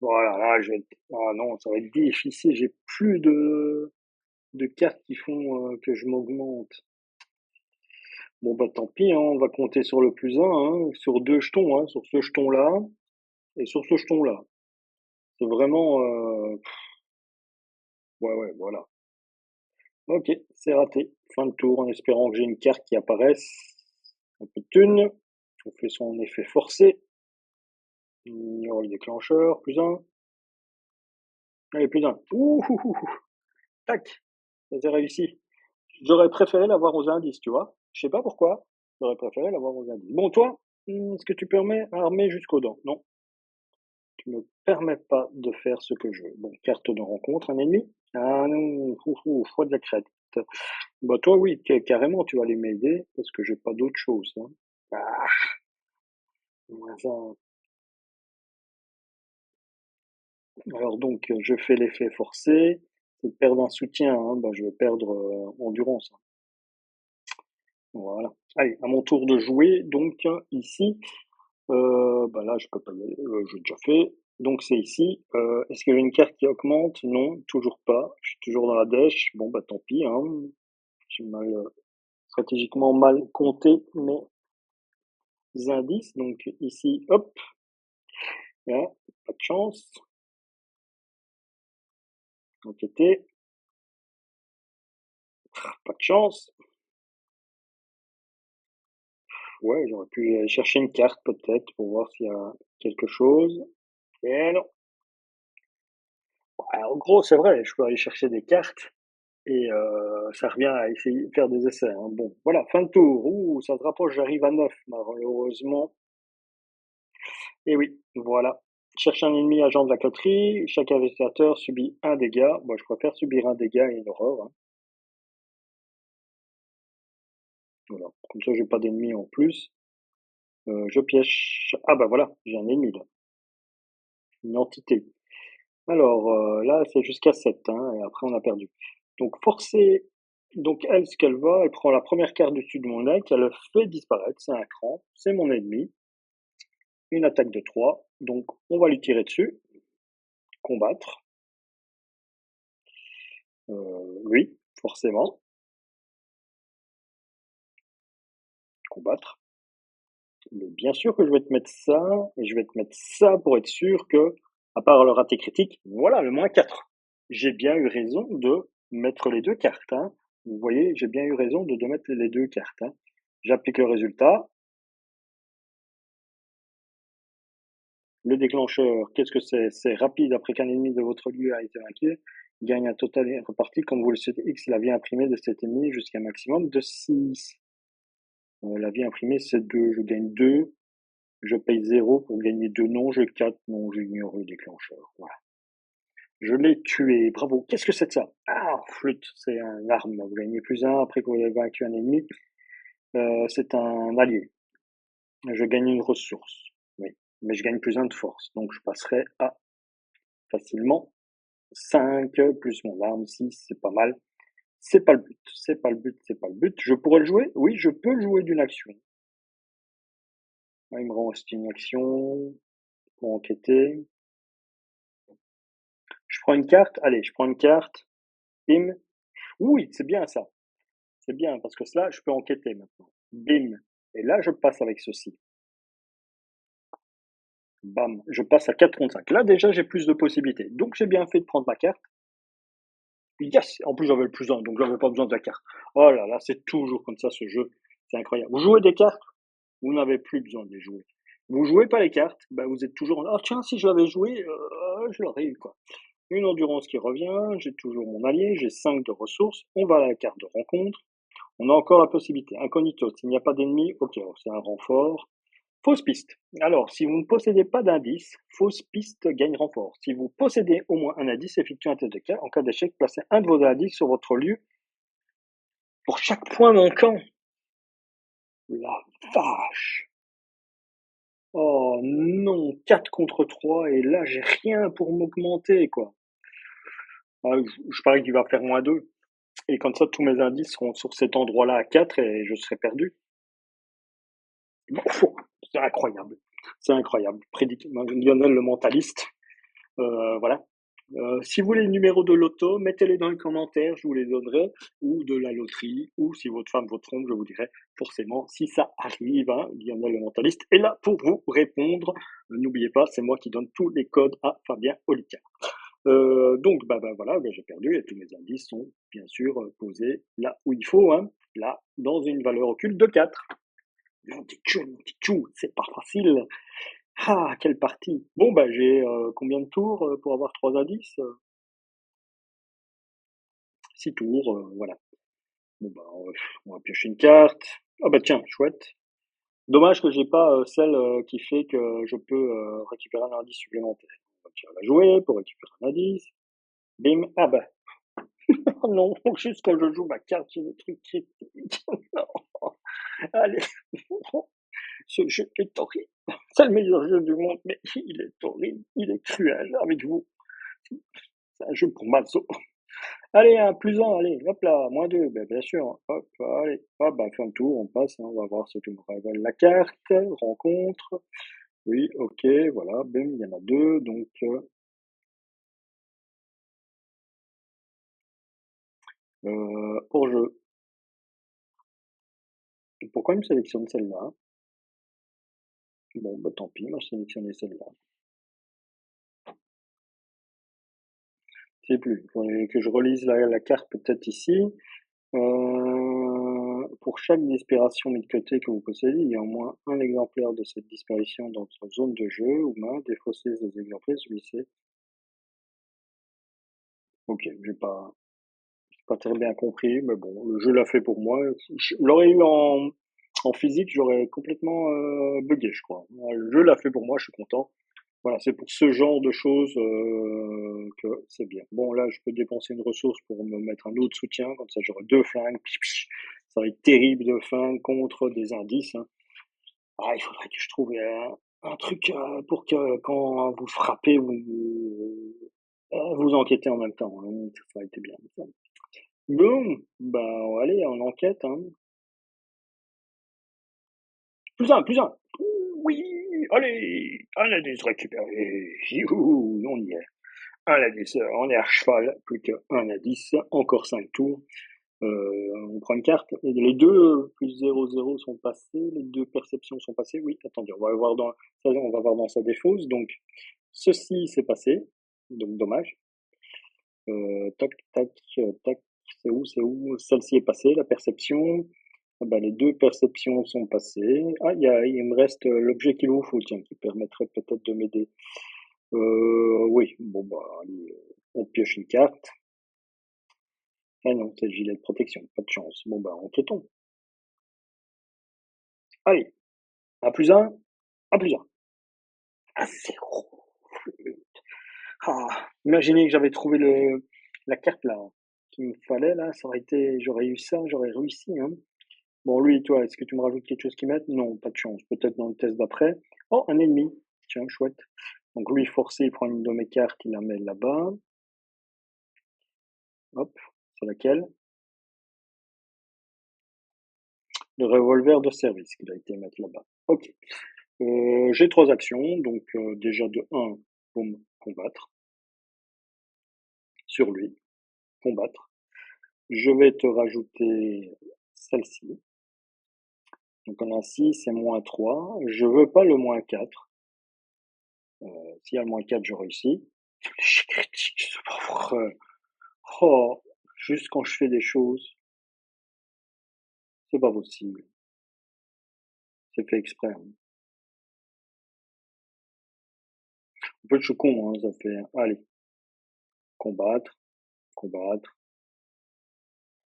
Voilà, là je vais être... Ah non, ça va être difficile. J'ai plus de cartes qui font que je m'augmente. Bon bah tant pis, hein, on va compter sur le +1, hein, sur 2 jetons, hein, sur ce jeton-là et sur ce jeton-là. C'est vraiment... Ouais, ouais, voilà. Ok, c'est raté. Fin de tour en espérant que j'ai une carte qui apparaisse. Un peu de thune. On fait son effet forcé. Il y aura le déclencheur, +1. Allez, +1. Ouh, ouh, ouh, ouh. Tac, ça s'est réussi. J'aurais préféré l'avoir aux indices, tu vois. Je sais pas pourquoi. J'aurais préféré l'avoir aux indices. Bon, toi, est-ce que tu permets armé jusqu'aux dents? Non, tu me permets pas de faire ce que je veux. Bon, carte de rencontre, un ennemi? Ah non, fois de la crête. Bah toi, oui, carrément, tu vas aller m'aider parce que j'ai pas d'autre chose, hein. Ah, moins un. Alors donc, je fais l'effet forcé. C'est de perdre un soutien, hein. Bah, je vais perdre endurance, hein. Voilà. Allez, à mon tour de jouer. Donc ici, bah là, je peux pas y aller. J'ai déjà fait. Donc c'est ici. Est-ce qu'il y a une carte qui augmente? Non, toujours pas. Je suis toujours dans la dèche. Bon bah tant pis, hein. J'ai mal stratégiquement mal compté mes indices. Donc ici, hop, là, pas de chance. Enquêter, pas de chance. Ouais, j'aurais pu aller chercher une carte peut-être pour voir s'il y a quelque chose. Et non. Ouais, en gros, c'est vrai, je peux aller chercher des cartes et ça revient à essayer de faire des essais, hein. Bon, voilà, fin de tour. Ouh, ça se rapproche, j'arrive à 9 malheureusement. Et oui, voilà. Cherche un ennemi agent de la coterie. Chaque investigateur subit un dégât. Moi, je préfère subir un dégât et une horreur, hein. Voilà. Comme ça, j'ai pas d'ennemis en plus. Je piège. Ah bah voilà, j'ai un ennemi là. Une entité. Alors là, c'est jusqu'à 7, hein, et après on a perdu. Donc forcer, donc elle, ce qu'elle va, elle prend la première carte du dessus de mon deck, elle le fait disparaître, c'est un cran, c'est mon ennemi, une attaque de 3, donc on va lui tirer dessus, combattre, lui, forcément, combattre. Mais bien sûr que je vais te mettre ça, et je vais te mettre ça pour être sûr que, à part le raté critique, voilà, le -4. J'ai bien eu raison de mettre les deux cartes, hein. Vous voyez, j'ai bien eu raison de mettre les deux cartes, hein. J'applique le résultat. Le déclencheur, qu'est-ce que c'est? C'est rapide après qu'un ennemi de votre lieu a été vaincu. Gagne un total et reparti comme vous le souhaitez. X la vie imprimée de cet ennemi jusqu'à un maximum de 6. La vie imprimée, c'est 2. Je gagne 2. Je paye 0 pour gagner 2. Non, j'ai 4. Non, j'ignore le déclencheur. Voilà. Je l'ai tué. Bravo. Qu'est-ce que c'est que ça? Ah, flûte. C'est un arme. Vous gagnez +1 après que vous avez vaincu un ennemi. C'est un allié. Je gagne une ressource. Oui. Mais je gagne +1 de force. Donc je passerai à facilement 5 plus mon arme, 6, c'est pas mal. C'est pas le but, c'est pas le but, c'est pas le but. Je pourrais le jouer? Oui, je peux le jouer d'une action. Ah, il me reste une action pour enquêter. Je prends une carte? Allez, je prends une carte. Bim. Oui, c'est bien ça. C'est bien parce que cela, je peux enquêter maintenant. Bim. Et là, je passe avec ceci. Bam. Je passe à 4 contre 5. Là, déjà, j'ai plus de possibilités. Donc, j'ai bien fait de prendre ma carte. Yes! En plus, j'avais le plus 1, donc j'avais pas besoin de la carte. Oh là là, c'est toujours comme ça ce jeu. C'est incroyable. Vous jouez des cartes, vous n'avez plus besoin de les jouer. Vous jouez pas les cartes, bah vous êtes toujours en ah tiens, si je l'avais joué, je l'aurais eu quoi. Une endurance qui revient, j'ai toujours mon allié, j'ai 5 de ressources, on va à la carte de rencontre. On a encore la possibilité. Incognito, s'il n'y a pas d'ennemi, ok, c'est un renfort. Fausse piste. Alors, si vous ne possédez pas d'indice, fausse piste gagne renfort. Si vous possédez au moins un indice, effectuez un test de cas. En cas d'échec, placez un de vos indices sur votre lieu pour chaque point manquant. La vache! Oh non, 4 contre 3 et là j'ai rien pour m'augmenter quoi. Ah, je parie qu'il va faire -2 et comme ça tous mes indices seront sur cet endroit-là à 4 et je serai perdu. Bon, c'est incroyable, c'est incroyable. Lionel le mentaliste, voilà. Si vous voulez le numéro de loto, mettez-les dans les commentaires, je vous les donnerai, ou de la loterie, ou si votre femme vous trompe, je vous dirai forcément si ça arrive. Hein, Lionel le mentaliste est là pour vous répondre. N'oubliez pas, c'est moi qui donne tous les codes à Fabien Olicard. Donc, voilà, j'ai perdu et tous mes indices sont bien sûr posés là où il faut, hein, là, dans une valeur occulte de 4. Mon petit chou, c'est pas facile. Ah, quelle partie! Bon, j'ai combien de tours pour avoir 3 indices? 6 tours, voilà. Bon, on va piocher une carte. Ah bah tiens, chouette. Dommage que j'ai pas celle qui fait que je peux récupérer un indice supplémentaire. On va tirer la jouer pour récupérer un indice. Bim, ah bah, oh non, juste quand je joue ma carte, j'ai le truc qui non, allez, ce jeu est horrible. C'est le meilleur jeu du monde, mais il est horrible, il est cruel avec vous. C'est un jeu pour Mazo. Allez, un plus un, allez, hop là, -2, bien sûr, hop, allez, hop, fin de tour, on passe, hein, on va voir ce que nous révèle la carte, rencontre, oui, ok, voilà, bim, il y en a 2, donc, hors-jeu. Pourquoi il me sélectionne celle-là? Bon, tant pis, moi je sélectionné celle-là. Je sais plus, il faudrait que je relise la carte peut-être ici. Pour chaque disparition mis de côté que vous possédez, il y a au moins un exemplaire de cette disparition dans votre zone de jeu ou main. Défausser ces exemplaires, celui-ci. Ok, j'ai pas très bien compris, mais bon, le jeu l'a fait pour moi. Je l'aurais eu en physique, j'aurais complètement bugué, je crois. Le jeu l'a fait pour moi, je suis content. Voilà, c'est pour ce genre de choses que c'est bien. Bon, là, je peux dépenser une ressource pour me mettre un autre soutien, comme ça j'aurai 2 flingues. Ça va être terrible de flingues contre des indices. Hein. Ah, il faudrait que je trouve un truc pour que quand vous frappez, vous enquêtez en même temps. Hein. Ça aurait été bien. Ça. Bon, allez, on enquête. Hein. Plus un, plus un. Oui, allez, un indice récupéré. Youhou, on y est. Un indice, on est à cheval, plus qu'un indice, encore 5 tours. On prend une carte. Et les deux plus 0,0 sont passés, les deux perceptions sont passées. Oui, attendez, on va voir dans sa défausse. Donc, ceci s'est passé, donc dommage. Tac, tac, tac, c'est où? Celle-ci est passée, la perception. Ah les deux perceptions sont passées. Ah, il me reste l'objet qu'il vous faut, tiens, qui permettrait peut-être de m'aider. Oui, bon, allez, on pioche une carte. Ah non, c'est le gilet de protection, pas de chance. Bon, enquêtons. Allez, un plus un plus un. Un zéro. Ah, imaginez que j'avais trouvé la carte là, qu'il me fallait là, j'aurais eu ça, j'aurais réussi, hein. Bon, lui, toi, est-ce que tu me rajoutes quelque chose qui m'aide? Non, pas de chance. Peut-être dans le test d'après. Oh, un ennemi. Tiens, chouette. Donc lui, forcé, il prend une de mes cartes, il la met là-bas. Hop, c'est laquelle? Le revolver de service qu'il a été mettre là-bas. Ok. J'ai 3 actions, donc déjà de 1, boum, combattre. Sur lui, combattre. Je vais te rajouter celle-ci. Donc on a 6 et -3. Je veux pas le -4. S'il y a le -4, je réussis. L'échec critique, c'est pas vrai. Oh, juste quand je fais des choses, c'est pas possible. C'est fait exprès, hein. En fait, je suis con, hein, ça fait, allez, combattre, combattre,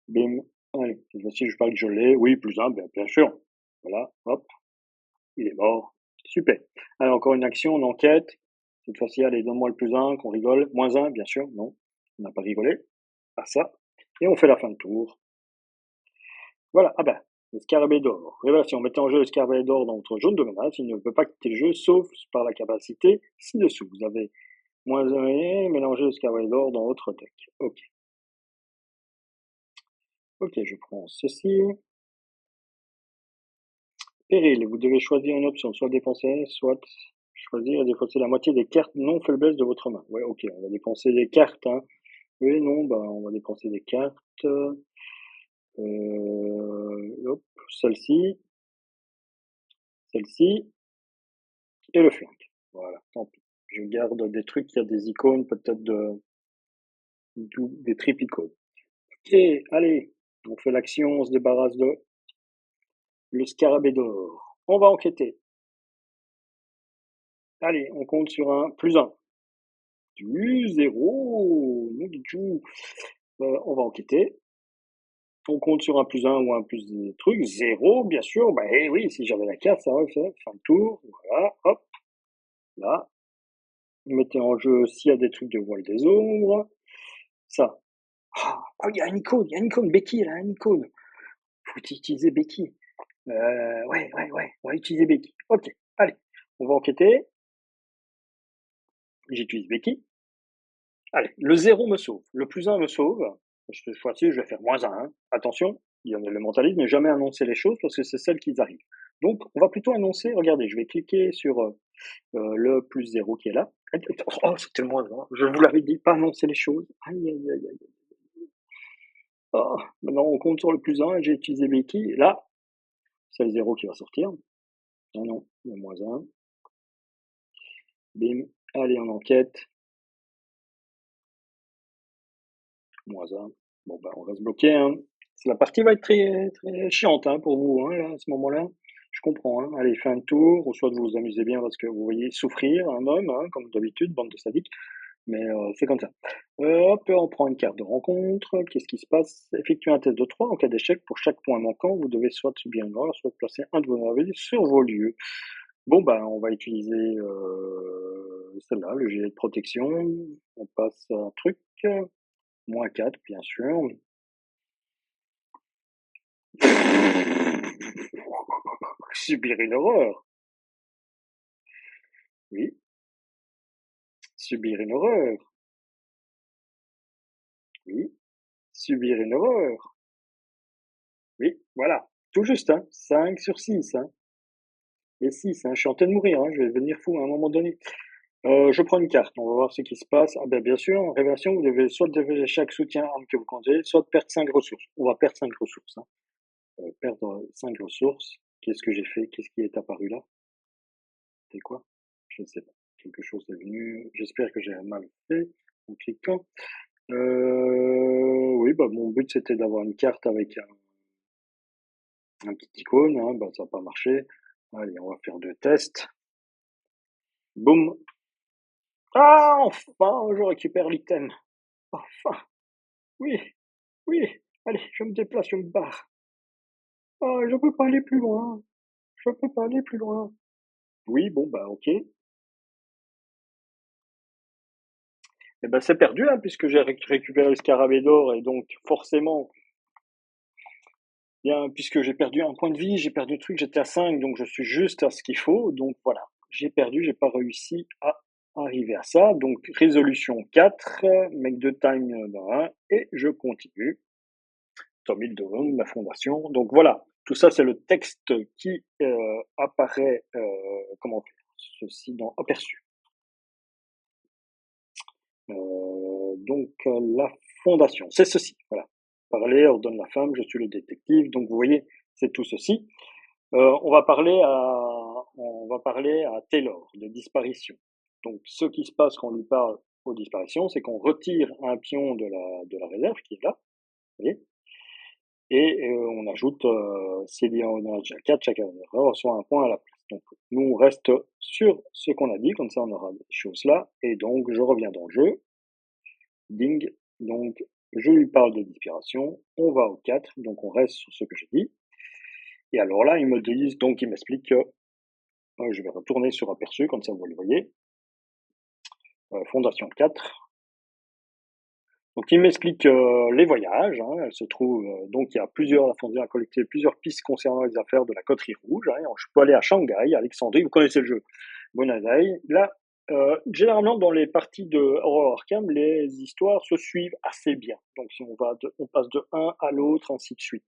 bim, allez, cette fois-ci, je parle que je l'ai, oui, +1, bien sûr. Voilà, hop, il est mort. Super. Allez, encore une action, on enquête. Cette fois-ci, allez, donne-moi le +1, qu'on rigole. -1, bien sûr, non, on n'a pas rigolé. Pas ça. Et on fait la fin de tour. Voilà, ah ben, le scarabée d'or. Révélation, mettez en jeu le scarabée d'or dans votre jaune de menace. Il ne peut pas quitter le jeu, sauf par la capacité ci-dessous. Vous avez -1 et mélangez le scarabée d'or dans votre deck. Ok. Ok, je prends ceci. Péril, vous devez choisir une option, soit dépenser, soit choisir et défausser la moitié des cartes non faiblesse de votre main. Ouais, ok, on va dépenser des cartes, hein. Oui, non, bah, on va dépenser des cartes. Hop, celle-ci, celle-ci, et le flingue. Voilà, tant pis. Je garde des trucs, il y a des icônes, peut-être des tripicodes. Ok, allez, on fait l'action, on se débarrasse de le scarabée d'or. On va enquêter. Allez, on compte sur un +1. Du 0, non du tout. On va enquêter. On compte sur un +1 ou un plus des trucs. 0, bien sûr. Bah eh oui, si j'avais la carte, ça aurait fait fin de tour. Voilà, hop, là. Mettez en jeu s'il y a des trucs de voile des ombres. Ça. Ah, oh, il y a une icône, Becky, elle a une icône. Faut utiliser Becky. Ouais, on va utiliser Becky. Ok, allez, on va enquêter. J'utilise Becky. Allez, le 0 me sauve. Le +1 me sauve. Cette fois-ci, je vais faire -1. Hein. Attention, le mentalisme n'est jamais annoncer les choses parce que c'est celles qui arrivent. Donc, on va plutôt annoncer, regardez, je vais cliquer sur le +0 qui est là. Oh, c'était le -1. Je vous l'avais dit, pas annoncer les choses. Aïe, aïe, aïe, aïe. Oh, maintenant, on compte sur le +1. J'ai utilisé Becky. Là, c'est le 0 qui va sortir. Non, non, le -1. Bim. Allez, on enquête. -1. Bon, ben, on reste bloqué, hein. La partie va être très, très chiante, hein, pour vous, hein, là, à ce moment-là. Je comprends, hein. Allez, fin de tour, ou soit vous vous amusez bien parce que vous voyez souffrir un homme, hein, comme d'habitude, bande de sadiques. Mais c'est comme ça. Hop, on prend une carte de rencontre. Qu'est-ce qui se passe? Effectuez un test de 3. En cas d'échec, pour chaque point manquant, vous devez soit subir une erreur, soit placer un de vos nervis sur vos lieux. Bon, ben, on va utiliser celle-là, le gilet de protection. On passe à un truc. -4, bien sûr. Subir une horreur. Oui, subir une horreur. Oui, subir une horreur. Oui, voilà. Tout juste, hein. 5 sur 6, hein. Et 6, hein. Je suis en train de mourir, hein. Je vais devenir fou à un moment donné. Je prends une carte. On va voir ce qui se passe. Ah ben, bien sûr, en révélation, vous devez soit devenir chaque soutien arme que vous comptez, soit perdre 5 ressources. On va perdre 5 ressources, hein. Perdre 5 ressources. Qu'est-ce que j'ai fait? Qu'est-ce qui est apparu là? C'est quoi? Je ne sais pas. Quelque chose est venu. J'espère que j'ai mal fait en cliquant. Oui, bah, mon but c'était d'avoir une carte avec un petit icône, hein, bah, ça n'a pas marché. Allez, on va faire 2 tests. Boum. Ah, enfin, je récupère l'item. Enfin, oui, oui. Allez, je me déplace, je me barre. Ah, je peux pas aller plus loin. Je peux pas aller plus loin. Oui, bon, bah, ok. Eh ben, c'est perdu, hein, puisque j'ai récupéré le scarabée d'or et donc forcément, bien, puisque j'ai perdu un point de vie, j'ai perdu le truc, j'étais à 5, donc je suis juste à ce qu'il faut. Donc voilà, j'ai perdu, j'ai pas réussi à arriver à ça. Donc résolution 4, make the time dans 1, et je continue. Tom Hiddleston, la fondation. Donc voilà, Tout ça, c'est le texte qui apparaît, comment faire ceci dans aperçu. La fondation, c'est ceci, voilà. Parler ordonne la femme, je suis le détective, donc vous voyez, c'est tout ceci. On va parler à Taylor de disparition. Donc, ce qui se passe quand on lui parle aux disparitions, c'est qu'on retire un pion de la réserve qui est là, vous voyez, et on ajoute, s'il y en a déjà 4, chacun reçoit un point à la place. Donc, nous, on reste sur ce qu'on a dit, comme ça, on aura des choses là, et donc, je reviens dans le jeu. Ding, donc, je lui parle de dispiration, on va au 4, donc on reste sur ce que j'ai dit. Et alors là, ils me disent, donc ils m'expliquent que je vais retourner sur aperçu, comme ça vous le voyez. Fondation 4. Donc il m'explique les voyages. Elle se trouve, donc il y a la Fondation a collecté plusieurs pistes concernant les affaires de la coterie rouge. Je peux aller à Shanghai, Alexandrie, vous connaissez le jeu. Buenos Aires. Là, généralement dans les parties de Horror Arkham, les histoires se suivent assez bien. Donc si on passe de un à l'autre, ainsi de suite.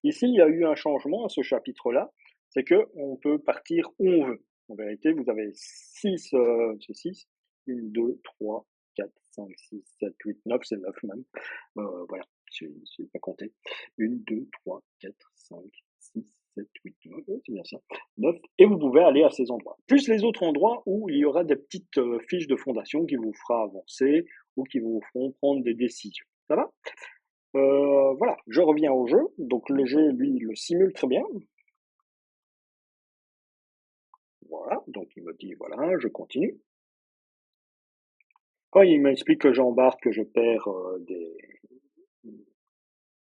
Ici, il y a eu un changement à ce chapitre-là, c'est que on peut partir où on veut. En vérité, vous avez 6, c'est 6, 1, 2, 3, 4, 5, 6, 7, 8, 9, c'est 9 même. Voilà, je n'ai pas compté. 1, 2, 3, 4, 5, 6, 7, 8, 9, c'est bien ça. 9, et vous pouvez aller à ces endroits. Plus les autres endroits où il y aura des petites fiches de fondation qui vous fera avancer ou qui vous feront prendre des décisions. Ça va? Voilà, je reviens au jeu. Donc le jeu, lui, il le simule très bien. Voilà, donc il me dit, voilà, je continue. Quand il m'explique que j'embarque, que je perds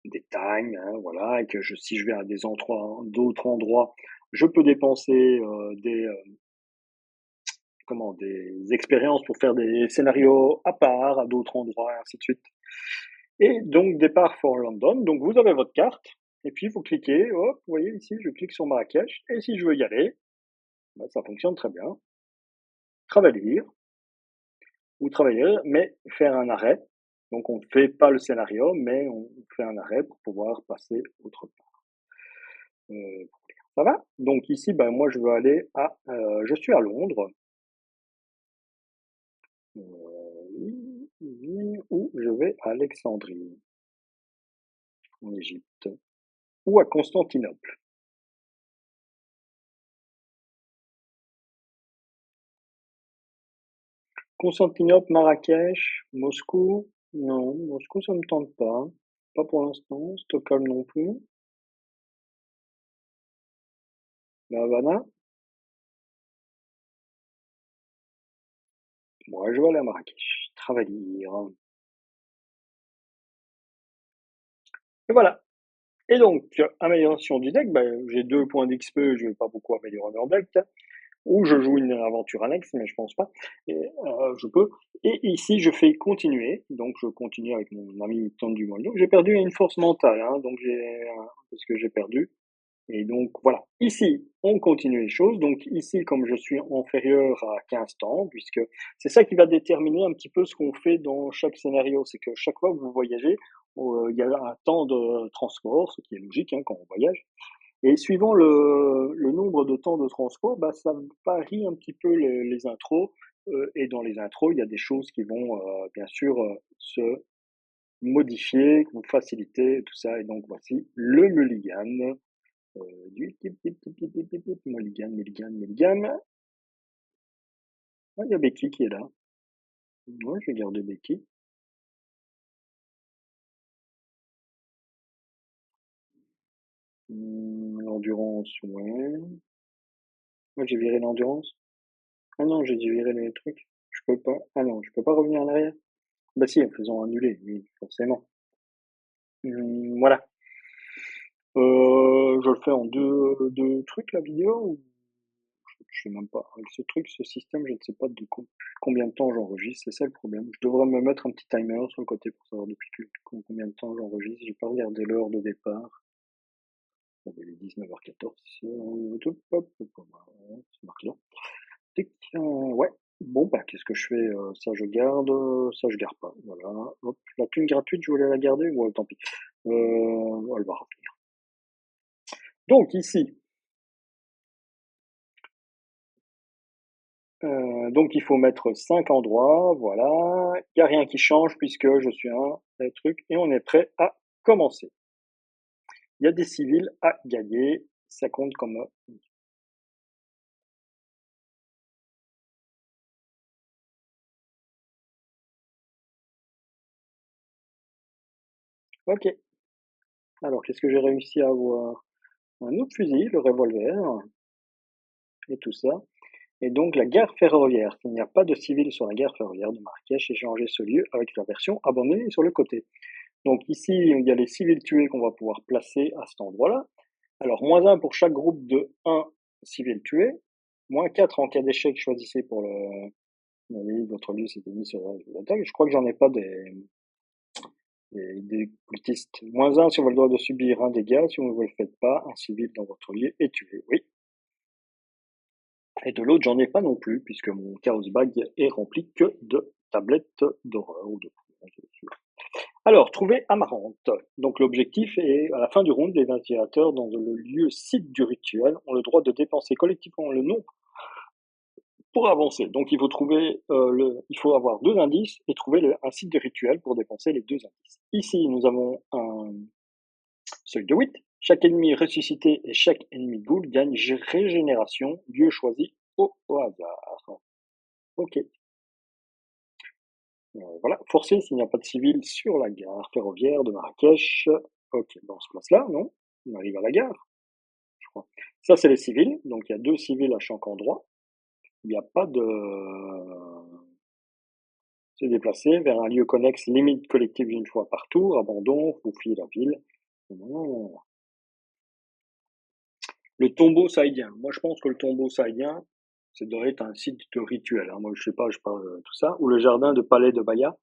des times, hein, voilà, et que si je vais à d'autres endroits, je peux dépenser des expériences pour faire des scénarios à part à d'autres endroits, et ainsi de suite. Et donc, départ for London. Donc, vous avez votre carte, et puis vous cliquez, hop, vous voyez ici, je clique sur Marrakech, et si je veux y aller, ben, ça fonctionne très bien. Travailler, ou travailler, mais faire un arrêt. Donc, on ne fait pas le scénario, mais on fait un arrêt pour pouvoir passer autre part. Ça va? Donc ici, ben, moi, je veux aller je suis à Londres, ou je vais à Alexandrie, en Égypte, ou à Constantinople. Constantinople, Marrakech, Moscou, non, Moscou, ça me tente pas. Pas pour l'instant. Stockholm non plus. La Havana, moi, je vais aller à Marrakech. Travailler. Et voilà. Et donc, amélioration du deck, ben, j'ai 2 points d'XP, je vais pas beaucoup améliorer mon deck. Ou je joue une aventure annexe, mais je pense pas. Et, je peux. Et ici, je fais continuer. Donc, je continue avec mon ami Tom Dumont. Donc, j'ai perdu une force mentale, hein, donc parce que j'ai perdu. Et donc, voilà. Ici, on continue les choses. Donc, ici, comme je suis inférieur à 15 temps, puisque c'est ça qui va déterminer un petit peu ce qu'on fait dans chaque scénario. C'est que chaque fois que vous voyagez, il y a un temps de transport, ce qui est logique, hein, quand on voyage. Et suivant le nombre de temps de transport, bah, ça varie un petit peu les intros. Et dans les intros, il y a des choses qui vont bien sûr se modifier, qui vont faciliter tout ça. Et donc voici le mulligan du mulligan, mulligan, mulligan. Ah, il y a Becky qui est là. Ouais, je vais garder Becky. L'endurance, ouais. Moi, j'ai viré l'endurance. Ah non, j'ai dû virer les trucs. Je peux pas. Ah non, je peux pas revenir en arrière. Bah si, en faisant annuler, oui, forcément. Voilà. Je le fais en deux trucs, la vidéo, ou je sais même pas. Avec ce truc, ce système, je ne sais pas combien de temps j'enregistre, c'est ça le problème. Je devrais me mettre un petit timer sur le côté pour savoir depuis combien de temps j'enregistre. J'ai pas regardé l'heure de départ. Bon, il est 19h14. C'est marqué là. Tic, ouais. Bon, bah, qu'est-ce que je fais? Ça, je garde. Ça, je garde pas. Voilà. Hop. La thune gratuite, je voulais la garder. Ouais, tant pis. Elle va revenir. Donc ici, donc il faut mettre 5 endroits, voilà. Il n'y a rien qui change puisque je suis un truc et on est prêt à commencer. Il y a des civils à gagner, ça compte comme... Ok, alors qu'est-ce que j'ai réussi à avoir? Un autre fusil, le revolver, et tout ça. Et donc la gare ferroviaire. Il n'y a pas de civils sur la gare ferroviaire de Marrakech, échangez ce lieu avec la version abandonnée sur le côté. Donc ici, il y a les civils tués qu'on va pouvoir placer à cet endroit-là. Alors, -1 pour chaque groupe de 1 civil tué, -4 en cas d'échec, choisissez pour le... Votre lieu s'était mis sur l'attaque. Je crois que j'en ai pas des cultistes. -1 si vous avez le droit de subir un dégât, si vous ne le faites pas, un civil dans votre lieu est tué. Oui. Et de l'autre, j'en ai pas non plus, puisque mon Chaos Bag est rempli que de tablettes d'horreur ou de... Alors, trouver Amarante. Donc l'objectif est, à la fin du round, les investigateurs dans le lieu site du rituel ont le droit de dépenser collectivement le nom pour avancer. Donc il faut trouver il faut avoir 2 indices et trouver un site de rituel pour dépenser les 2 indices. Ici, nous avons un seuil de 8. Chaque ennemi ressuscité et chaque ennemi ghoul gagne régénération, lieu choisi au hasard. Ok. Voilà. Forcer s'il n'y a pas de civils sur la gare ferroviaire de Marrakech. Ok, bon, on se place là, non? On arrive à la gare, je crois. Ça, c'est les civils. Donc il y a 2 civils à chaque endroit. Il n'y a pas de... Se déplacer vers un lieu connexe, limite collective d'une fois par tour, abandon, vous fuyez la ville. Non. Le tombeau saïdien. Moi, je pense que le tombeau saïdien, ça doit être un site de rituel. Hein. Moi, je sais pas, je parle de tout ça. Ou le jardin de palais de Baya.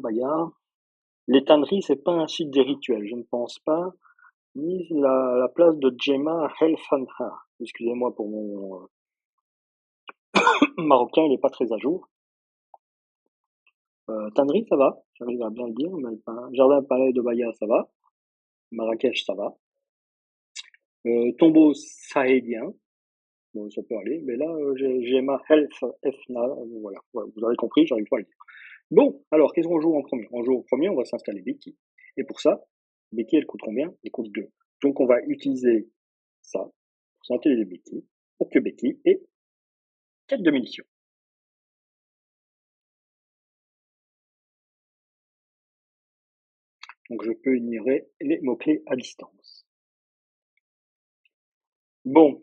Baya. Les tanneries, c'est pas un site des rituels, je ne pense pas. Ni la place de Djemma El Fanha. Excusez-moi pour mon marocain, il n'est pas très à jour. Tannerie, ça va, j'arrive à bien le dire, mais Jardin Palais de Baya, ça va. Marrakech, ça va. Tombeau sahélien, bon, ça peut aller, mais là, j'ai ma Health Fna, voilà, ouais, vous avez compris, j'arrive pas à le dire. Bon, alors, qu'est-ce qu'on joue en premier? On joue au premier, on va s'installer Becky. Et pour ça, Becky, elle coûte combien? Elle coûte 2. Donc, on va utiliser ça pour s'installer Becky, pour que Becky ait 4 de munitions. Donc, je peux ignorer les mots-clés à distance. Bon,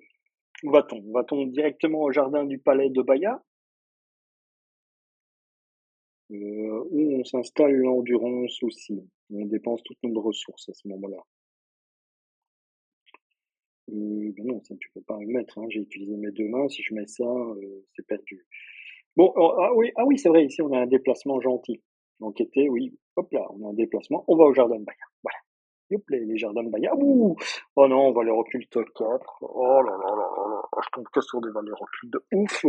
où va-t-on? Va-t-on directement au jardin du palais de Baya? Où on s'installe l'endurance aussi. On dépense toutes nos ressources à ce moment-là. Ben non, ça tu peux pas le mettre, hein. J'ai utilisé mes 2 mains, si je mets ça, c'est perdu. Bon, ah oui, c'est vrai, ici on a un déplacement gentil. Enquêter, oui, hop là, on a un déplacement, on va au jardin de Baya. Voilà. Hop, les jardins de Baya. Ouh! Oh non, on va les occulte 4. Oh là là là là là, je tombe que sur des valeurs occultes de ouf!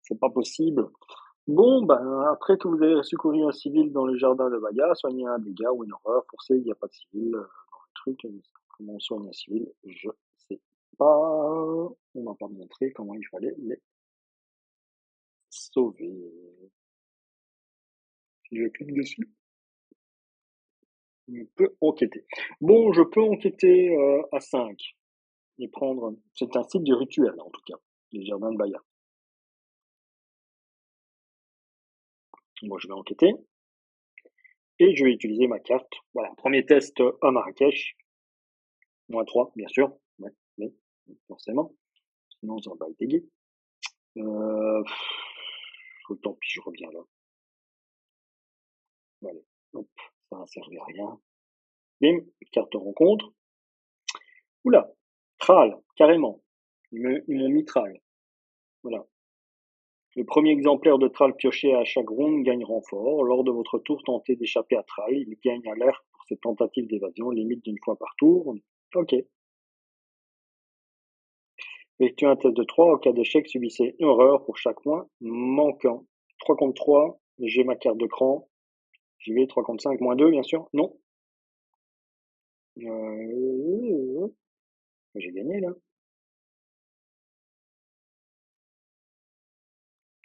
C'est pas possible. Bon, ben, après que vous avez secouru un civil dans le jardin de Baya, soigné un dégât ou une horreur, forcé, il n'y a pas de civil dans le truc. Comment on soigne un civil? Je sais pas. On m'a pas montré comment il fallait les sauver. Si je clique dessus, je peux enquêter. Bon, je peux enquêter à 5 et prendre. C'est un site du rituel, en tout cas, les jardins de Baya. Moi, je vais enquêter et je vais utiliser ma carte. Voilà, premier test à Marrakech. -3, bien sûr. Ouais, mais forcément. Sinon, ça va pas être gay. Euh, Tant pis, je reviens là. Voilà. Hop, ça n'a servi à rien. Bim, carte rencontre. Oula, Tral, carrément. Ils m'ont mis Tral. Voilà. Le premier exemplaire de Tral pioché à chaque round gagne renfort. Lors de votre tour, tentez d'échapper à Tral. Il gagne alerte pour cette tentative d'évasion, limite d'une fois par tour. Ok. Effectuez un test de 3. En cas d'échec, subissez une horreur pour chaque point manquant. 3 contre 3. J'ai ma carte de cran. J'y vais, 3 contre 5, -2, bien sûr. Non. J'ai gagné là.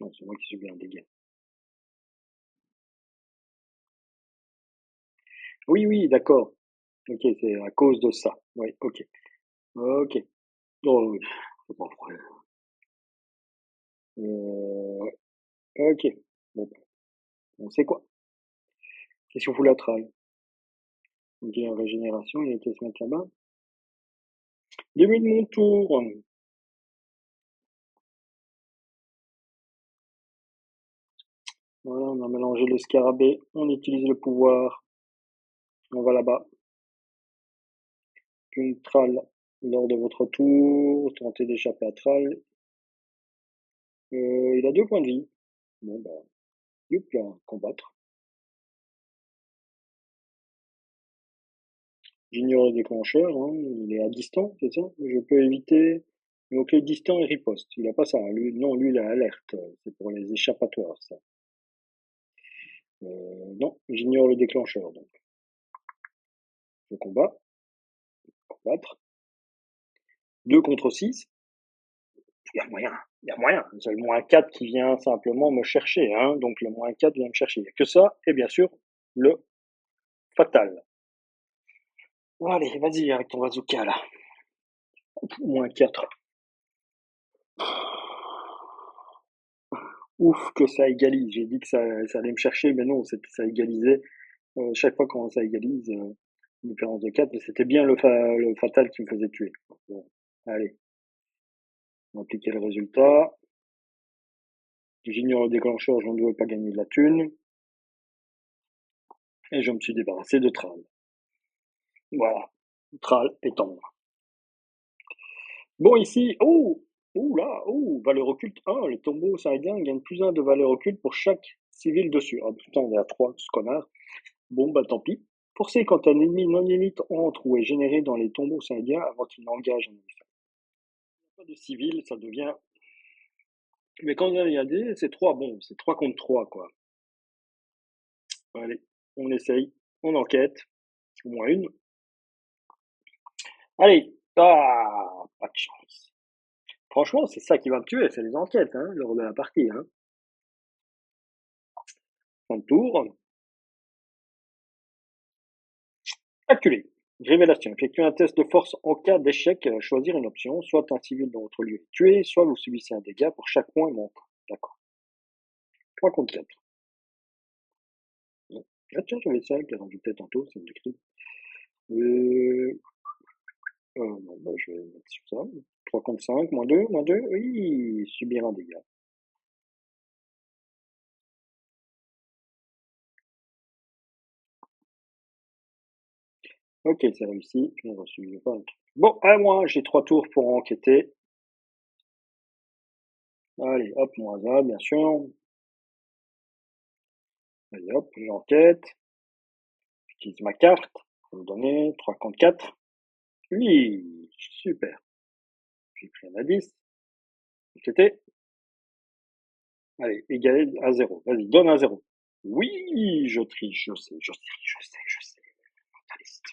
Non, c'est moi qui suis bien dégâts. Oui, oui, d'accord. Ok, c'est à cause de ça. Oui, ok. Ok. Oh, oui, c'est pas vrai. Ouais, ok. Bon, on sait quoi. Qu'est-ce qu'on fout la tralle? Ok, en régénération, il était se mettre là-bas. Début de mon tour. Voilà, on a mélangé le scarabée. On utilise le pouvoir. On va là-bas. Une tralle lors de votre tour. Tentez d'échapper à tralle. Il a 2 points de vie. Bon, bah, youp là, combattre. J'ignore le déclencheur, hein, il est à distance, c'est ça? Je peux éviter. Donc les distants, il riposte. Il a pas ça. Lui, non, lui, il a alerte. C'est pour les échappatoires, ça. Non, j'ignore le déclencheur, donc. Je combats, combattre. 2 contre 6. Il y a moyen. Il y a moyen. C'est le moins 4 qui vient simplement me chercher, hein. Donc le moins 4 vient me chercher. Il n'y a que ça, et bien sûr, le fatal. Bon, allez, vas-y avec ton bazooka, là. Moins 4. Ouf, que ça égalise. J'ai dit que ça allait me chercher, mais non, ça égalisait. Chaque fois quand ça égalise, une différence de 4, mais c'était bien le fatal qui me faisait tuer. Bon, allez, on va appliquer le résultat. J'ignore le déclencheur, je ne devais pas gagner de la thune. Et je me suis débarrassé de Thrall. Voilà, Thrall est en moi. Bon, ici, là, valeur occulte 1. Les tombeaux sahédiens gagnent plus 1 de valeur occulte pour chaque civil dessus. Ah putain, on est à 3, ce connard. Bon, bah tant pis. Forcez quand un ennemi non élite entre ou est généré dans les tombeaux sahédiens avant qu'il n'engage un ennemi. Pas de civil, ça devient. Mais quand il y a des, c'est 3, bon, c'est 3 contre 3, quoi. Allez, on essaye, on enquête, au moins une. Allez, pas de chance. Franchement, c'est ça qui va me tuer, c'est les enquêtes, hein, lors de la partie, hein. Fin de tour, acculé. Révélation. Effectuez un test de force en cas d'échec. Choisir une option. Soit un civil dans votre lieu est tué, soit vous subissez un dégât pour chaque point manquant. D'accord. 3 contre 4. Ah tiens, j'avais ça qui a rendu peut-être tantôt, ça me décrit. Euh, non, bah, je vais mettre sur ça. 3 contre 5, moins 2, oui, subir un dégât. Ok, c'est réussi, j'ai reçu, je pas un truc. Bon, à moi, j'ai 3 tours pour enquêter. Allez, hop, moins un, bien sûr. Allez, hop, j'enquête. J'utilise ma carte. Pour me donner 3 contre 4. Oui, super. J'ai pris un indice. Enquêter. Allez, égal à 0. Vas-y, donne un 0. Oui, je triche, je sais. Mentaliste.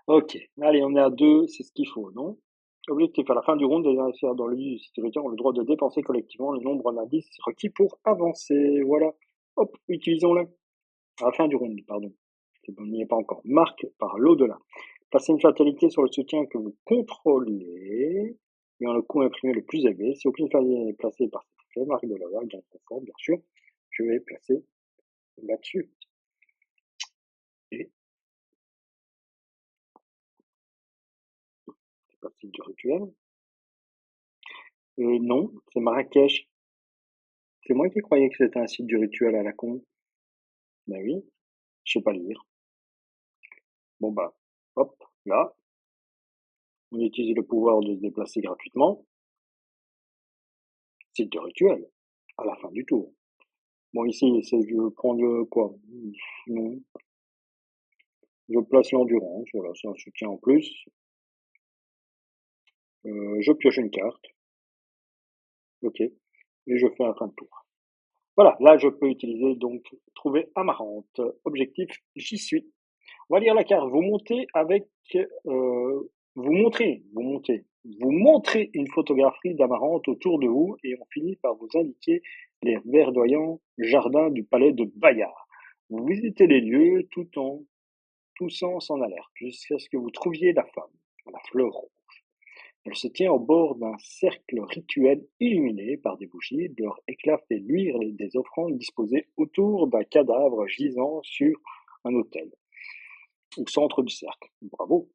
Ok, allez, on est à 2, c'est ce qu'il faut, non? Objectif, à la fin du round, les adversaires dans le lieu de sécurité ont le droit de dépenser collectivement le nombre d'indices requis pour avancer. Voilà. Hop, utilisons-le. À la fin du round, pardon. On n'y est pas encore. Marque par l'au-delà. Passez une fatalité sur le soutien que vous contrôlez, ayant le coût imprimé le plus élevé. Si aucune fatalité n'est placée par cette effet, marque de la vague, gain confort, bien sûr. Je vais placer là-dessus. Et c'est parti du rituel. Non, c'est Marrakech. C'est moi qui croyais que c'était un site du rituel à la con. Ben oui, je sais pas lire. Bon bah, hop, là, on utilise le pouvoir de se déplacer gratuitement. Site de rituel, à la fin du tour. Bon ici, c'est je prends le quoi? Non, je place l'endurance, voilà, c'est un soutien en plus. Je pioche une carte, ok, et je fais un fin de tour. Voilà, là je peux utiliser donc trouver Amarante. Objectif, j'y suis. On va lire la carte. Vous montez avec, vous montrez une photographie d'Amarante autour de vous et on finit par vous indiquer les verdoyants jardins du palais de Bayard. Vous visitez les lieux tout en toussant sans alerte jusqu'à ce que vous trouviez la femme, la fleur rouge. Elle se tient au bord d'un cercle rituel illuminé par des bougies. Leur éclat fait luire des offrandes disposées autour d'un cadavre gisant sur un autel au centre du cercle. Bravo.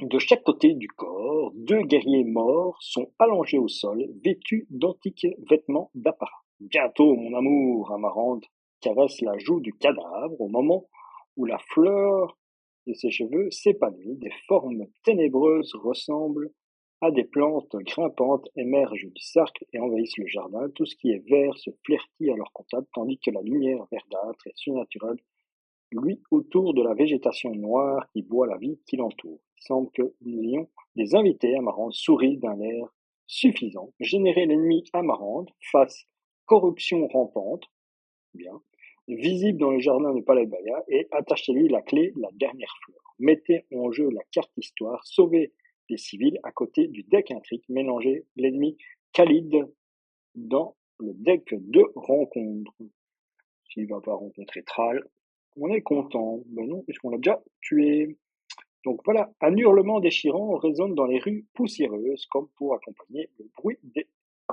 De chaque côté du corps, deux guerriers morts sont allongés au sol, vêtus d'antiques vêtements d'apparat. Bientôt, mon amour, Amarante caresse la joue du cadavre au moment où la fleur de ses cheveux s'épanouit. Des formes ténébreuses ressemblent à des plantes grimpantes émergent du cercle et envahissent le jardin. Tout ce qui est vert se fleurtit à leur contact, tandis que la lumière verdâtre et surnaturelle lui autour de la végétation noire qui boit la vie qui l'entoure. Il semble que nous ayons des invités. Amarante sourit d'un air suffisant. Générer l'ennemi Amarante face corruption rampante, bien, visible dans le jardin de Palais Baya et attachez-lui la clé, la dernière fleur. Mettez en jeu la carte histoire, sauvez les civils à côté du deck intrigue, mélangez l'ennemi Khalid dans le deck de rencontre. S'il ne va pas rencontrer Thrall, on est content. Ben non, puisqu'on l'a déjà tué. Donc voilà, un hurlement déchirant résonne dans les rues poussiéreuses, comme pour accompagner le bruit des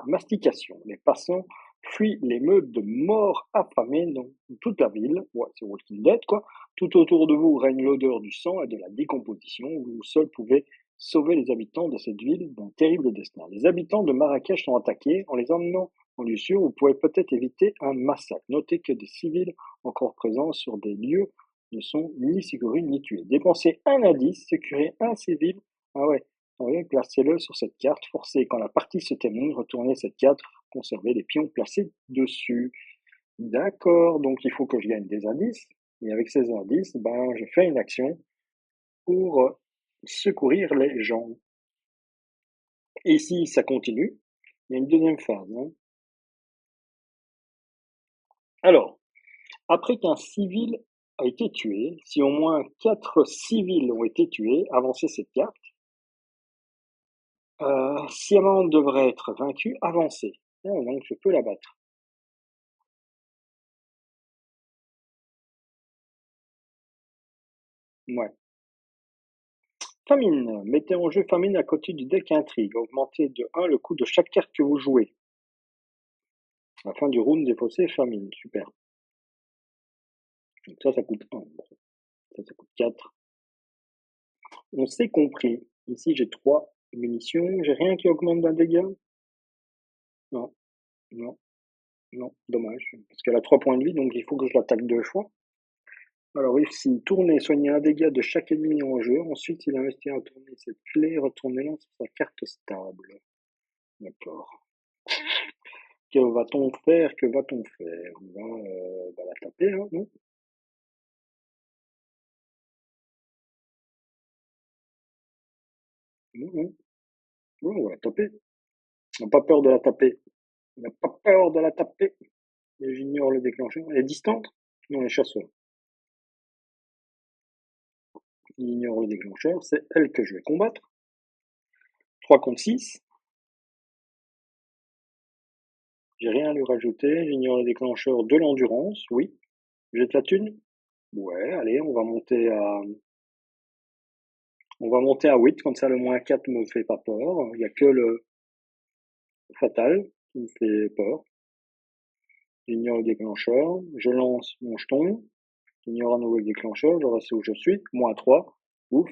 mastications. Les passants fuient les meutes de morts affamés dans toute la ville. Ouais, c'est Walking Dead, quoi. Tout autour de vous règne l'odeur du sang et de la décomposition. Vous seul pouvez sauver les habitants de cette ville d'un terrible destin. Les habitants de Marrakech sont attaqués. En les emmenant en lieu sûr, vous pouvez peut-être éviter un massacre. Notez que des civils encore présents sur des lieux ne sont ni secourus ni tués. Dépensez un indice, sécurez un civil. Ah ouais, placez-le sur cette carte. Forcez quand la partie se termine, retournez cette carte, conservez les pions placés dessus. D'accord, donc il faut que je gagne des indices. Et avec ces indices, ben, je fais une action pour secourir les gens. Et si ça continue, il y a une deuxième phase. Hein. Alors, après qu'un civil a été tué, si au moins 4 civils ont été tués, avancez cette carte. Si Amande devrait être vaincu, avancez. Ah, donc je peux la battre. Ouais. Famine. Mettez en jeu Famine à côté du deck Intrigue. Augmentez de 1 le coût de chaque carte que vous jouez. À la fin du round, défaussez Famine. Super. Donc ça coûte 1. Ça coûte 4. On s'est compris. Ici, j'ai 3 munitions. J'ai rien qui augmente d'un dégât. Non, non, non. Dommage. Parce qu'elle a 3 points de vie, donc il faut que je l'attaque 2 fois. Alors ici, tournez, soignez un dégât de chaque ennemi en jeu. Ensuite, il investit à tourner cette clé, retournez-la sur sa carte stable. D'accord. Que va-t-on faire? Que va-t-on faire? On va la taper, hein, non? Non, non. Non, on va la taper. On n'a pas peur de la taper. On n'a pas peur de la taper. Et j'ignore le déclencheur. Elle est distante? Non, elle est chasseur. J'ignore le déclencheur. C'est elle que je vais combattre. 3 contre 6. J'ai rien à lui rajouter. J'ignore le déclencheur de l'endurance. Oui. Jette la thune? Ouais, allez, on va monter à 8, comme ça le moins 4 me fait pas peur. Il n'y a que le fatal qui me fait peur. J'ignore le déclencheur, je lance mon jeton, j'ignore un nouveau déclencheur, je reste où je suis, moins 3, ouf,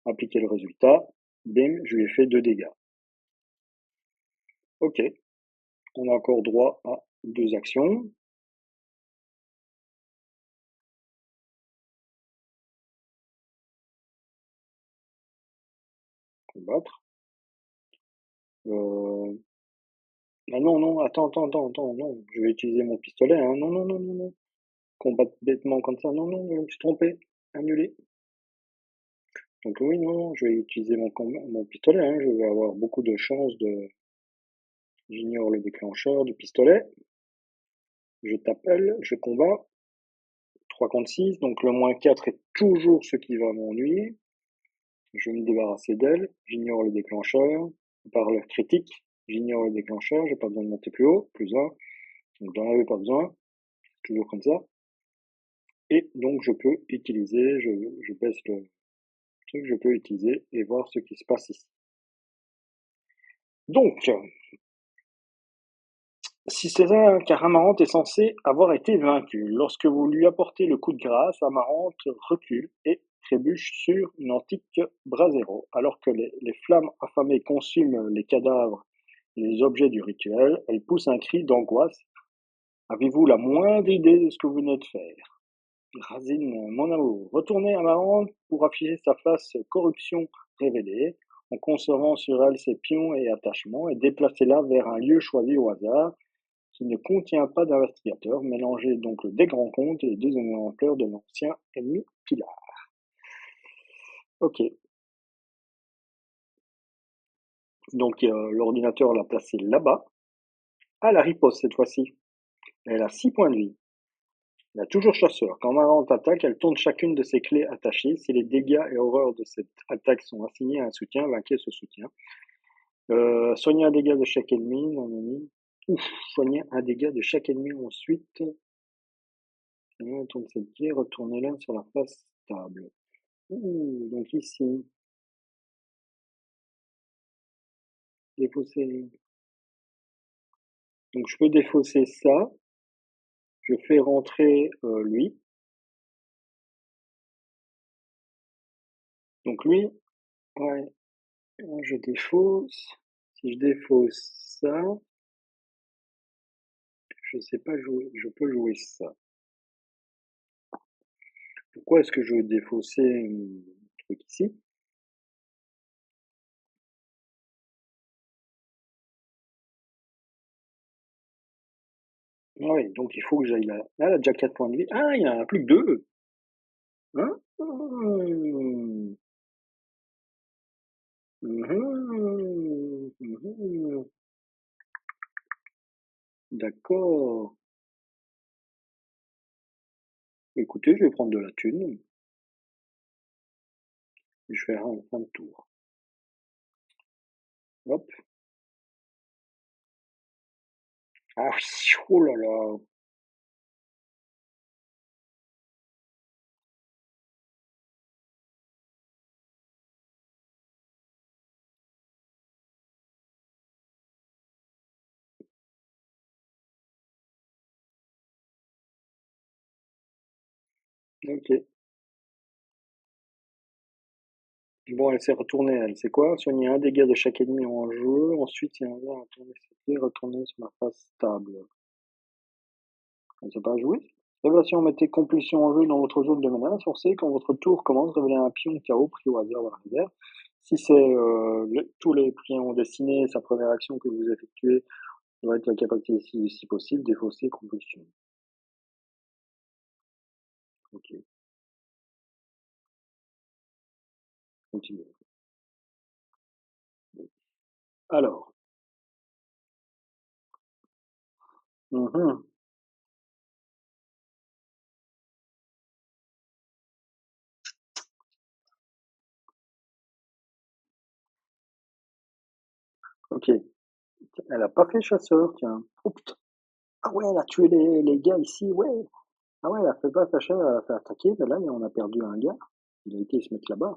appliquer le résultat, bim, je lui ai fait 2 dégâts. Ok, on a encore droit à 2 actions. Combattre. Euh... Ah non, non, attends, non, je vais utiliser mon pistolet, hein. Non, non, non, non, non. Combattre bêtement comme ça, non, non, je me suis trompé, annulé. Donc oui, non, non, je vais utiliser mon pistolet, hein, je vais avoir beaucoup de chances de... J'ignore le déclencheur du pistolet, je t'appelle, je combats, 3 contre 6, donc le moins 4 est toujours ce qui va m'ennuyer. Je vais me débarrasser d'elle, j'ignore le déclencheur, par le critique, j'ignore le déclencheur, j'ai pas besoin de monter plus haut, plus 1, donc j'en avais pas besoin, toujours comme ça. Et donc je peux utiliser, je baisse le truc, je peux utiliser et voir ce qui se passe ici. Donc, si César, car Amarante est censé avoir été vaincu, lorsque vous lui apportez le coup de grâce, Amarante recule et trébuche sur une antique brasero, alors que les flammes affamées consument les cadavres et les objets du rituel. Elle pousse un cri d'angoisse. Avez-vous la moindre idée de ce que vous venez de faire? Racine, mon amour, retournez à Marante pour afficher sa face corruption révélée, en conservant sur elle ses pions et attachements, et déplacez-la vers un lieu choisi au hasard, qui ne contient pas d'investigateur. Mélangez donc le dé grand compte et les deux exemplaires de l'ancien ennemi Pilar. Ok. Donc l'ordinateur l'a placé là-bas. Ah, la riposte cette fois-ci. Elle a 6 points de vie. Il y a toujours chasseur. Quand Marante attaque, elle tourne chacune de ses clés attachées. Si les dégâts et horreurs de cette attaque sont assignés à un soutien, vainquez ce soutien. Soignez un dégât de chaque ennemi. Non, non, non. Ouf, soignez un dégât de chaque ennemi ensuite. Tourne cette clé, retournez-la sur la face stable. Ouh, donc ici, défausser. Donc je peux défausser ça. Je fais rentrer lui. Donc lui, ouais, je défausse. Si je défausse ça, je sais pas jouer. Je peux jouer ça. Pourquoi est-ce que je veux défausser un truc ici? Oui, donc il faut que j'aille là. Ah, elle a déjà 4 points de vie. Ah, il y en a plus que 2. Hein? Mhm. D'accord. Écoutez, je vais prendre de la thune. Je vais faire un fin de tour. Hop. Ah oui, oh là là. Ok. Bon, elle s'est retournée, elle. C'est quoi? Soigner un dégât de chaque ennemi en jeu. Ensuite, il y a un retourner ses pieds, retourner sur la face stable. On ne sait pas jouer. Révélation, mettez compulsion en jeu dans votre zone de menace. Forcez, quand votre tour commence, révélez un pion KO pris au hasard dans la réserve. Si c'est tous les pions dessinés, sa première action que vous effectuez doit être la capacité, si possible, défausser compulsion. Ok, continuez. Alors, mhm, ok. Elle a pas fait chasseur, tiens. Oh putain. Ah ouais, elle a tué les gars ici, ouais. Ah ouais, elle a fait pas fâcher, elle a fait attaquer, mais là, on a perdu un gars. Il a été se mettre là-bas.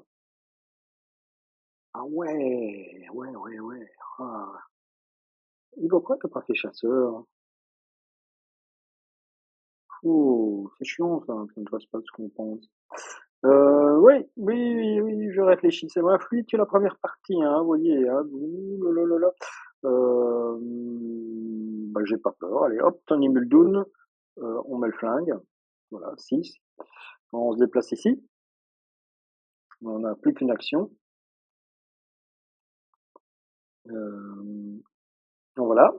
Ah ouais, ouais, ouais, ouais. Ah. Et pourquoi t'as pas fait chasseur? Oh, c'est chiant ça ne passe pas ce qu'on pense. Oui, oui, oui, oui, je réfléchis. C'est moins fluide que la première partie, hein, vous voyez. Hein. Ouh là là là là. Bah, j'ai pas peur. Allez, hop, Tony Muldoon. On met le flingue. Voilà, 6. On se déplace ici. On n'a plus qu'une action. Donc voilà,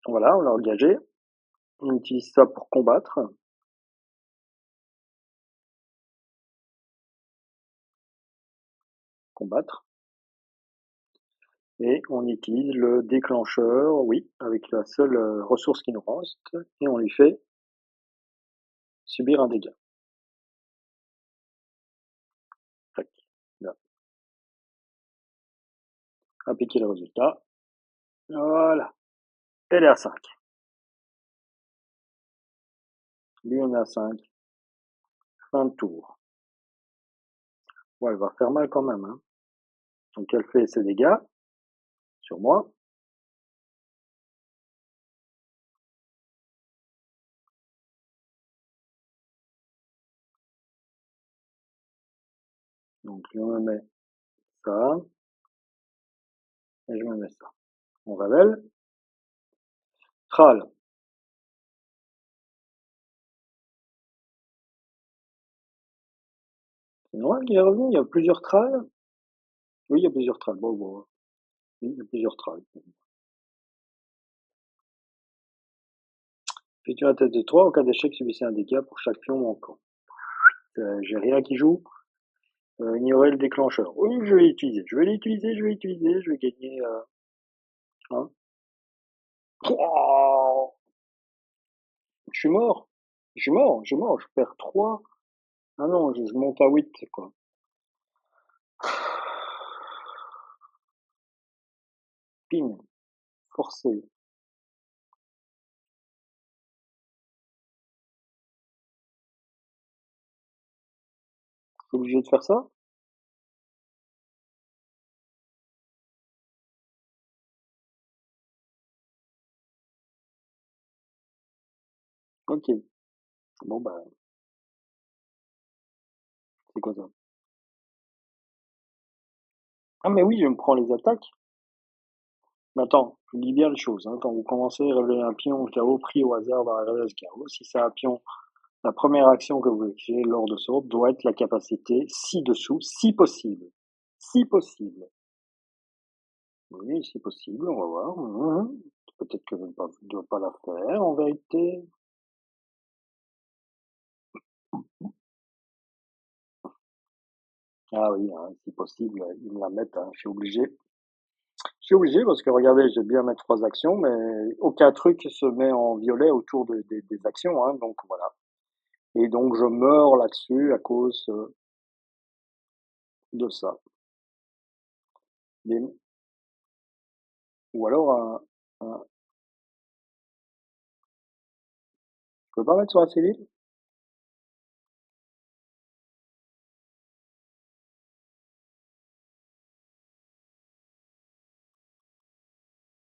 voilà, on l'a engagé. On utilise ça pour combattre. Combattre. Et on utilise le déclencheur, oui, avec la seule ressource qui nous reste. Et on lui fait Subir un dégât. Tac. Là. Appliquer le résultat. Voilà. Elle est à 5. Lui, on est à 5. Fin de tour. Ouais, elle va faire mal quand même. Hein. Donc, elle fait ses dégâts sur moi. Donc, je me mets ça. Et je me mets ça. On révèle. Thrall. C'est normal qu'il est revenu. Il y a plusieurs Thralls. Oui, il y a plusieurs Thralls. Bon. Oui, il y a plusieurs Thralls. Puis tu as la tête de 3. En cas d'échec, subissez un dégât pour chaque pion manquant. J'ai rien qui joue. Ignorer le déclencheur. Oui, je vais l'utiliser. Je vais gagner. Hein. Oh, je suis mort. Je perds 3. Ah non, je monte à 8, quoi. Pin. Forcé. Je suis obligé de faire ça? Ok. Bon, bah, c'est quoi ça? Ah, mais oui, je me prends les attaques. Mais attends, je dis bien les choses. Hein. Quand vous commencez à révéler un pion KO pris au hasard dans la révèle KO, si c'est un pion, la première action que vous effectuez lors de ce tour doit être la capacité ci-dessous, si possible. Si possible. Oui, si possible, on va voir. Peut-être que je ne dois pas la faire, en vérité. Ah oui, hein, si possible, ils me la mettent, hein, je suis obligé. Je suis obligé parce que regardez, j'ai bien mettre 3 actions, mais aucun truc se met en violet autour des actions, hein, donc voilà. Et donc je meurs là-dessus à cause de ça. Bim. Ou alors je peux pas mettre sur la civile?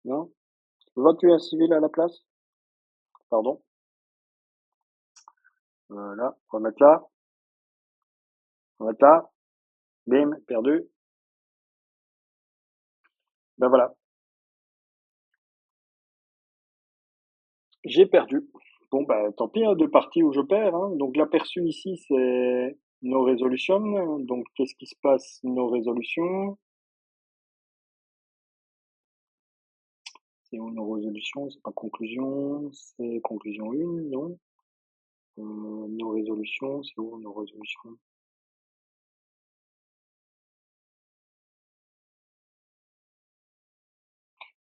Non? Je peux pas tuer un civil à la place? Pardon? Voilà, on va mettre là, on va mettre là. Bim, perdu. Ben voilà, j'ai perdu. Bon, bah, tant pis, hein, deux parties où je perds. Hein. Donc, l'aperçu ici, c'est no resolution. Donc, qu'est-ce qui se passe? No resolution. C'est où no resolution? C'est pas conclusion. C'est conclusion 1, non? No resolution, c'est où no resolution?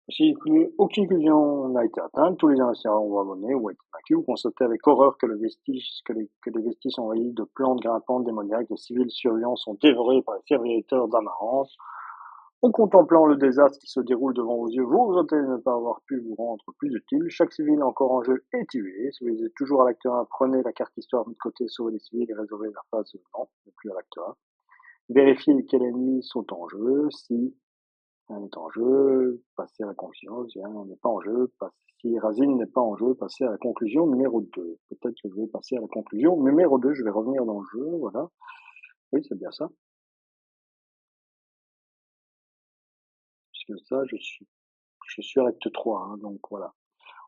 Si aucune conclusion n'a été atteinte, tous les investisseurs ont abonné ou été vaincus ou constaté avec horreur que les vestiges envahis de plantes grimpantes démoniaques, les civils surveillants sont dévorés par les serviteurs d'Amarante. En contemplant le désastre qui se déroule devant vos yeux, vous regrettez de ne pas avoir pu vous rendre plus utile. Chaque civil encore en jeu est tué. Si vous êtes toujours à l'acte 1, prenez la carte histoire de côté, sauvez les civils et résolvez la phase suivante, ne plus à l'acte 1. Vérifiez quels ennemis sont en jeu. Si un est en jeu, passez à la conclusion. Si un n'est pas en jeu, si Razine n'est pas en jeu, passez à la conclusion numéro 2. Peut-être que je vais passer à la conclusion numéro 2. Je vais revenir dans le jeu, voilà. Oui, c'est bien ça. Puisque ça, je suis à l'acte 3, hein, donc voilà.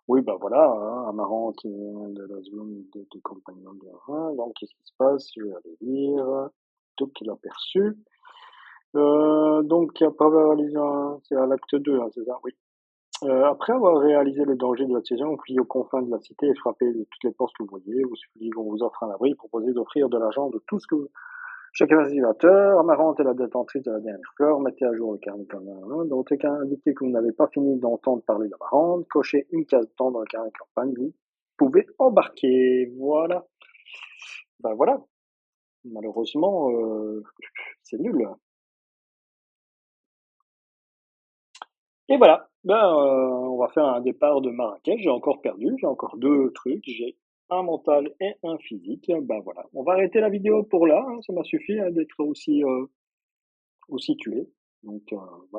Oui, bah voilà, hein, Amarante de la zone de compagnon de 1. Donc, qu'est-ce qui se passe? Je vais aller lire. Tout qu'il a perçu. Donc, après avoir réalisé c'est à l'acte 2, hein, c'est ça? Oui. Après avoir réalisé le danger de la saison, vous pliez aux confins de la cité et frappez de toutes les portes que vous voyez. Vous supplie qu'on vous offre un abri, proposez d'offrir de l'argent de tout ce que vous... Chaque investigateur, Amarante est la détentrice de la dernière fleur, mettez à jour le carnet campagne. Dans tous cas, indiquez que vous n'avez pas fini d'entendre parler d'Amarante, cochez une case temps dans le carnet campagne, vous pouvez embarquer. Voilà. Ben voilà, malheureusement, c'est nul. Et voilà, on va faire un départ de Marrakech. J'ai encore perdu, j'ai encore 2 trucs, j'ai un mental et un physique. Ben voilà, on va arrêter la vidéo pour là, hein, ça m'a suffi, hein, d'être aussi tué. Donc voilà.